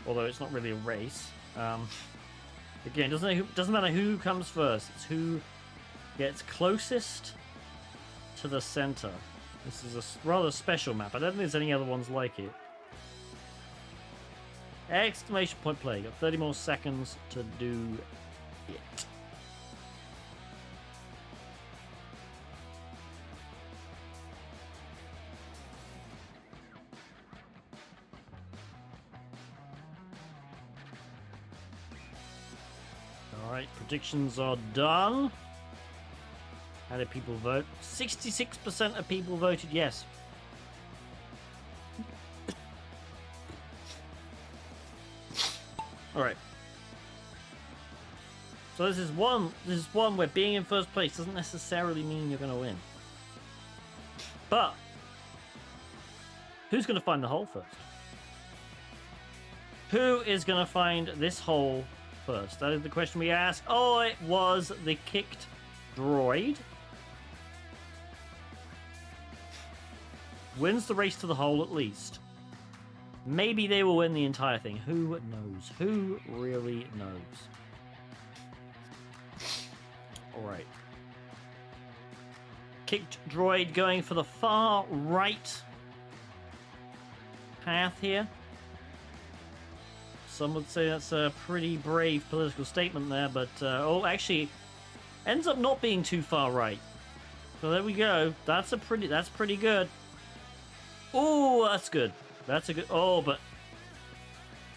Although it's not really a race. Again, doesn't matter who comes first. It's who gets closest to the center. This is a rather special map. I don't think there's any other ones like it. Exclamation point play. Got 30 more seconds to do it. Alright, predictions are done. How did people vote? 66% of people voted yes. Alright. So this is one where being in first place doesn't necessarily mean you're gonna win. But who's gonna find the hole first? Who is gonna find this hole first? That is the question we ask. Oh, it was the kicked droid. Wins the race to the hole at least. Maybe they will win the entire thing. Who knows? Who really knows? Alright. Kicked droid going for the far right path here. Some would say that's a pretty brave political statement there, but oh, actually ends up not being too far right. So there we go. That's pretty good. Oh, that's good. That's a good... Oh, but...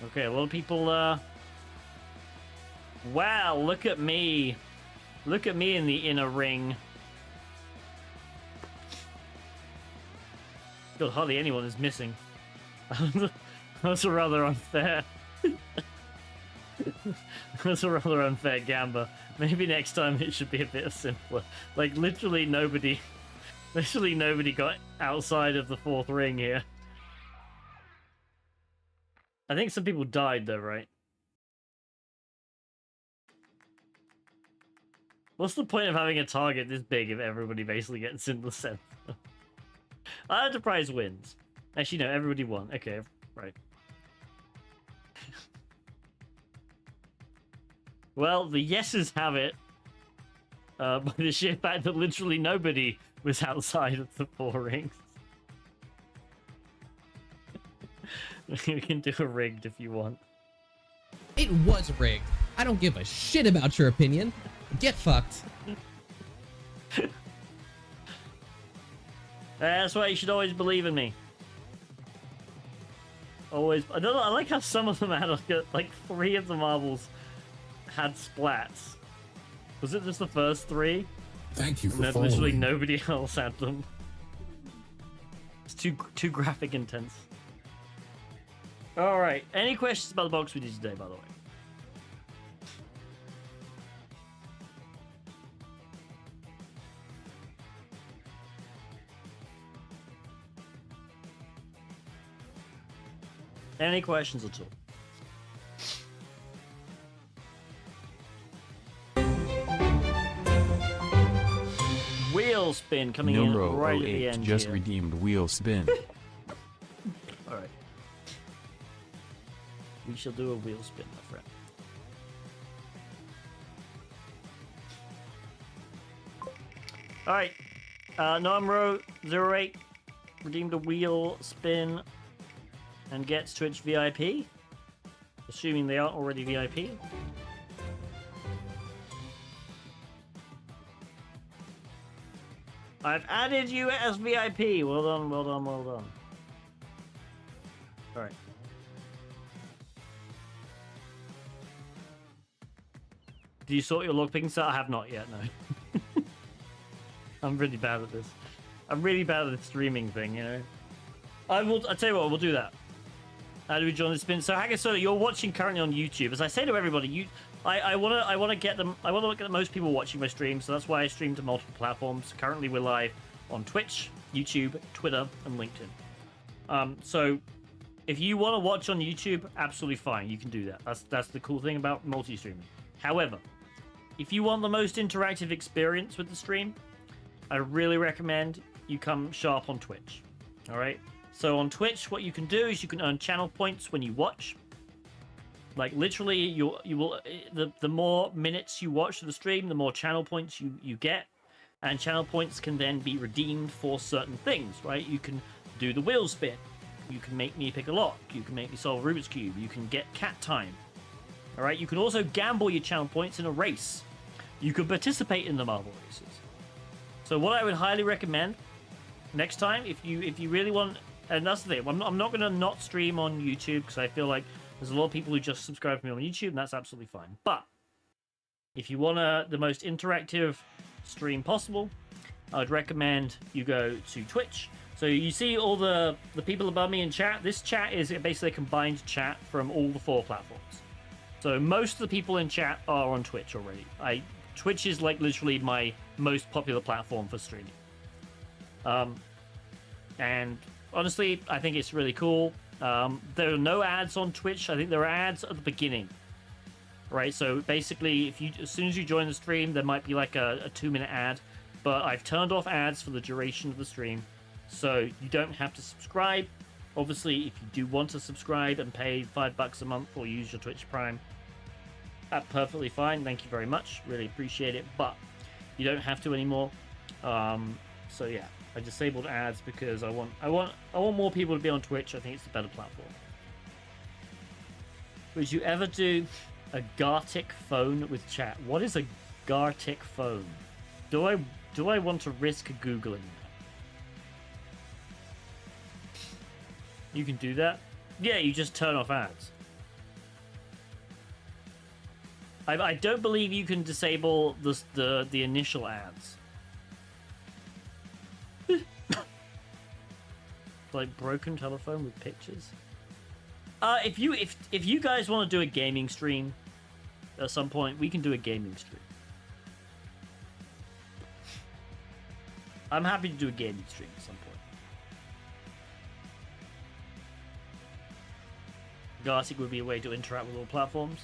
Okay, a lot of people... Wow, look at me. Look at me in the inner ring. God, hardly anyone is missing. That's rather unfair. That's a rather unfair gamble. Maybe next time it should be a bit simpler. Like, literally nobody got outside of the 4th ring here. I think some people died though, right? What's the point of having a target this big if everybody basically gets in the center? Enterprise wins. Actually, no, everybody won. Okay, right. Well, the yeses have it. By the sheer fact that literally nobody was outside of the 4 rings. We can do a rigged if you want. It was rigged. I don't give a shit about your opinion. Get fucked. That's why you should always believe in me. Always. I don't know. I like how some of them had like 3 of the marbles had splats. Was it just the first 3? Thank you And for then literally following. nobody else had them. It's too graphic intense. All right. Any questions about the box we did today, by the way? Any questions at all? Wheel spin coming in Numero right at the 08 end. just here. redeemed wheel spin. All right. We shall do a wheel spin, my friend. All right. Numero 08 redeemed a wheel spin and gets Twitch VIP. Assuming they aren't already VIP. I've added you as VIP. Well done, well done, well done. Alright. Do you sort your lockpicking set? I have not yet, no. I'm really bad at this. I'm really bad at the streaming thing, you know. I'll tell you what, we'll do that. How do we join the spin? So Hagasoda, you're watching currently on YouTube. As I say to everybody, I wanna get the most people watching my stream, so that's why I stream to multiple platforms. Currently we're live on Twitch, YouTube, Twitter, and LinkedIn. So if you want to watch on YouTube, absolutely fine, you can do that. That's the cool thing about multi-streaming. However, if you want the most interactive experience with the stream, I really recommend you come sharp on Twitch. All right. So on Twitch, what you can do is you can earn channel points when you watch. Like literally, you will the more minutes you watch the stream, the more channel points you get, and channel points can then be redeemed for certain things. Right? You can do the wheel spin. You can make me pick a lock. You can make me solve a Rubik's Cube. You can get cat time. All right. You can also gamble your channel points in a race. You can participate in the marble races. So what I would highly recommend next time, if you really want. And that's the thing. I'm not going to not stream on YouTube because I feel like there's a lot of people who just subscribe to me on YouTube, and that's absolutely fine. But if you want the most interactive stream possible, I would recommend you go to Twitch. So you see all the people above me in chat. This chat is basically a combined chat from all the 4 platforms. So most of the people in chat are on Twitch already. Twitch is like literally my most popular platform for streaming. And honestly, I think it's really cool. There are no ads on Twitch. I think there are ads at the beginning, right? So basically, as soon as you join the stream, there might be like a 2-minute ad, but I've turned off ads for the duration of the stream, so you don't have to subscribe. Obviously, if you do want to subscribe and pay $5 a month or use your Twitch Prime, that's perfectly fine. Thank you very much. Really appreciate it, but you don't have to anymore. So yeah. I disabled ads because I want more people to be on Twitch. I think it's a better platform. Would you ever do a Gartic phone with chat? What is a Gartic phone? Do I want to risk Googling that? You can do that? Yeah, you just turn off ads. I don't believe you can disable the initial ads. Like broken telephone with pictures. If you guys want to do a gaming stream at some point, we can do a gaming stream. I'm happy to do a gaming stream at some point. Gartic would be a way to interact with all platforms.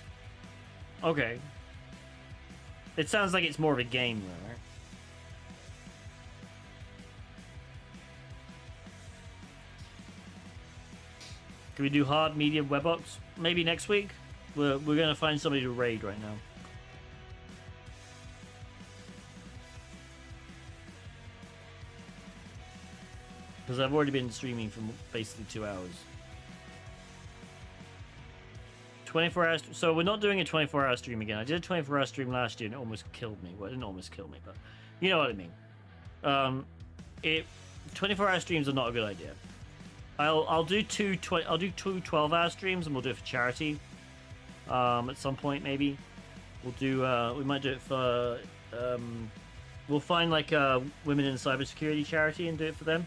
Okay. It sounds like it's more of a game though, right? Can we do hard, medium, webox? Maybe next week? We're gonna find somebody to raid right now. Because I've already been streaming for basically 2 hours. 24 hours. So we're not doing a 24-hour stream again. I did a 24-hour stream last year and it almost killed me. Well, it didn't almost kill me, but you know what I mean. 24-hour streams are not a good idea. I'll do two 12-hour streams and we'll do it for charity. At some point maybe we'll do. We might do it for. We'll find like a women in cybersecurity charity and do it for them.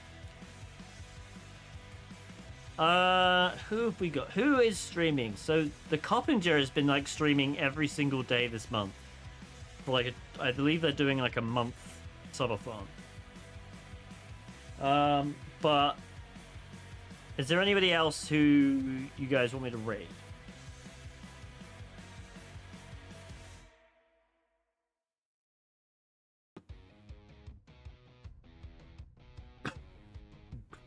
Who have we got? Who is streaming? So the Coppinger has been like streaming every single day this month. For like I believe they're doing like a month subathon. But Is there anybody else who you guys want me to raid?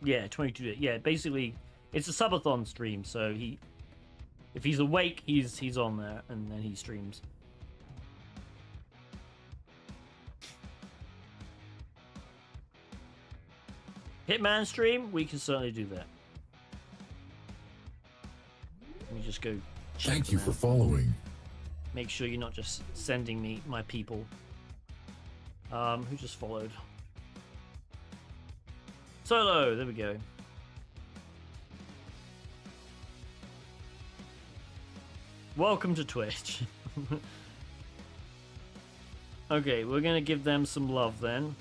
Yeah, 22. Yeah, basically, it's a subathon stream, so if he's awake, he's on there, and then he streams. Hitman stream, we can certainly do that. Let me just go check Thank you them for out. following. Make sure you're not just sending me my people. Who just followed? Solo, there we go. Welcome to Twitch. Okay, we're gonna give them some love then.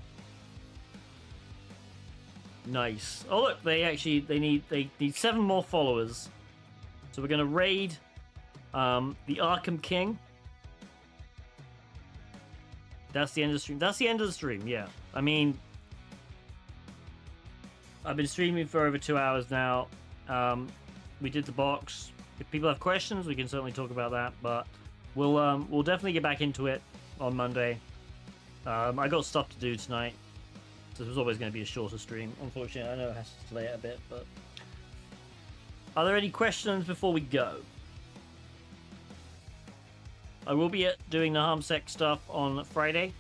Nice. Oh look, they need 7 more followers. So we're gonna raid the Arkham King. That's the end of the stream. That's the end of the stream, yeah. I mean, I've been streaming for over 2 hours now. We did the box. If people have questions, we can certainly talk about that, but we'll definitely get back into it on Monday. I got stuff to do tonight, so it was always going to be a shorter stream. Unfortunately, I know it has to delay it a bit, but are there any questions before we go? I will be doing the Harmsec stuff on Friday.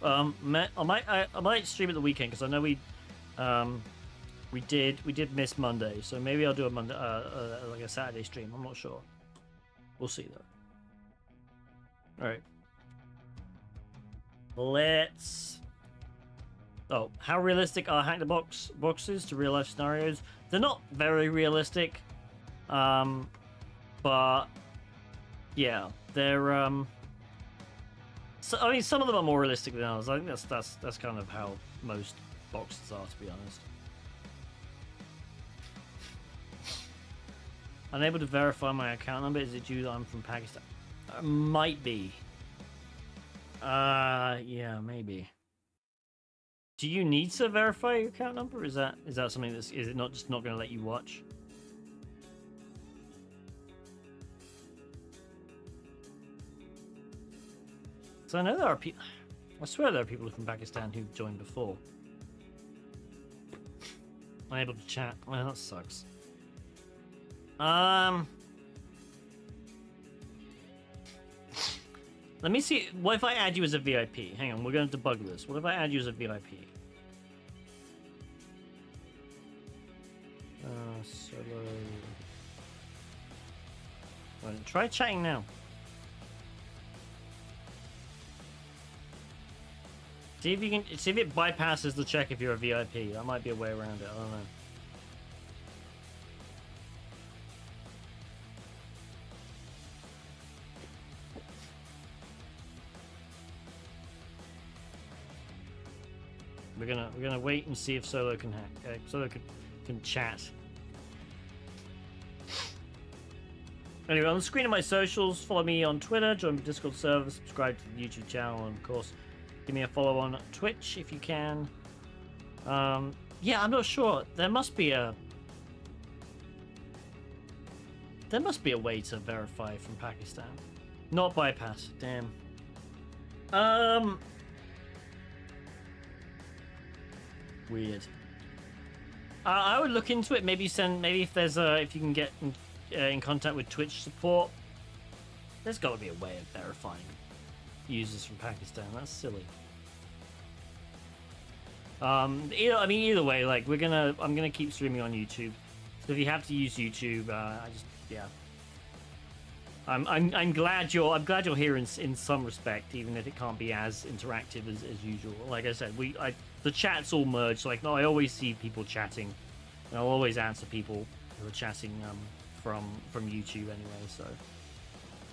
I might stream at the weekend because I know we did miss Monday, so maybe I'll do a Monday like a Saturday stream. I'm not sure. We'll see though. All right. Let's. Oh, how realistic are Hack the Box boxes to real life scenarios? They're not very realistic, but yeah, they're So, I mean, some of them are more realistic than others. I think that's kind of how most boxes are, to be honest. Unable to verify my account number. Is it due that I'm from Pakistan? Might be. Yeah, maybe. Do you need to verify your account number? Is that something is it not just not going to let you watch? So I know there are people. I swear there are people from Pakistan who've joined before. Unable to chat. Well, that sucks. Let me see. What if I add you as a VIP? Hang on, we're going to debug this. What if I add you as a VIP? Solo. Right, try chatting now. See if you can. See if it bypasses the check if you're a VIP. That might be a way around it. I don't know. We're gonna wait and see if Solo can hack. Okay, Solo can chat. Anyway, on the screen of my socials, follow me on Twitter, join my Discord server, subscribe to the YouTube channel, and of course, give me a follow on Twitch if you can. Yeah, I'm not sure. There must be a way to verify from Pakistan. Not bypass. Damn. Weird. I would look into it. Maybe if there's if you can get in contact with Twitch support. There's got to be a way of verifying users from Pakistan. That's silly. Either way, like I'm gonna keep streaming on YouTube. So if you have to use YouTube, I'm glad you're here in some respect, even if it can't be as interactive as usual. Like I said, the chats all merge. Like I always see people chatting, and I'll always answer people who are chatting from YouTube anyway. So,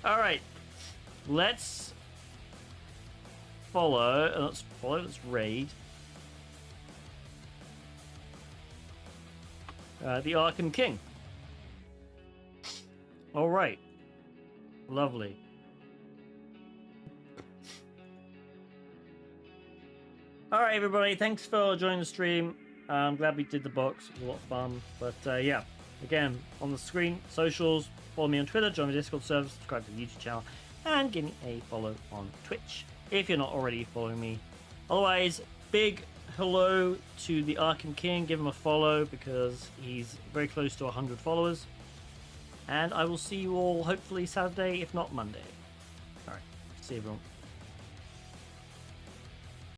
all right, let's follow. Let's raid the Arkham King. All right. Lovely. All right, everybody. Thanks for joining the stream. I'm glad we did the box. It was a lot of fun. But yeah, again, on the screen, socials, follow me on Twitter, join my Discord server, subscribe to the YouTube channel, and give me a follow on Twitch if you're not already following me. Otherwise, big hello to the Arkham King. Give him a follow because he's very close to 100 followers. And I will see you all hopefully Saturday, if not Monday. All right, see you everyone.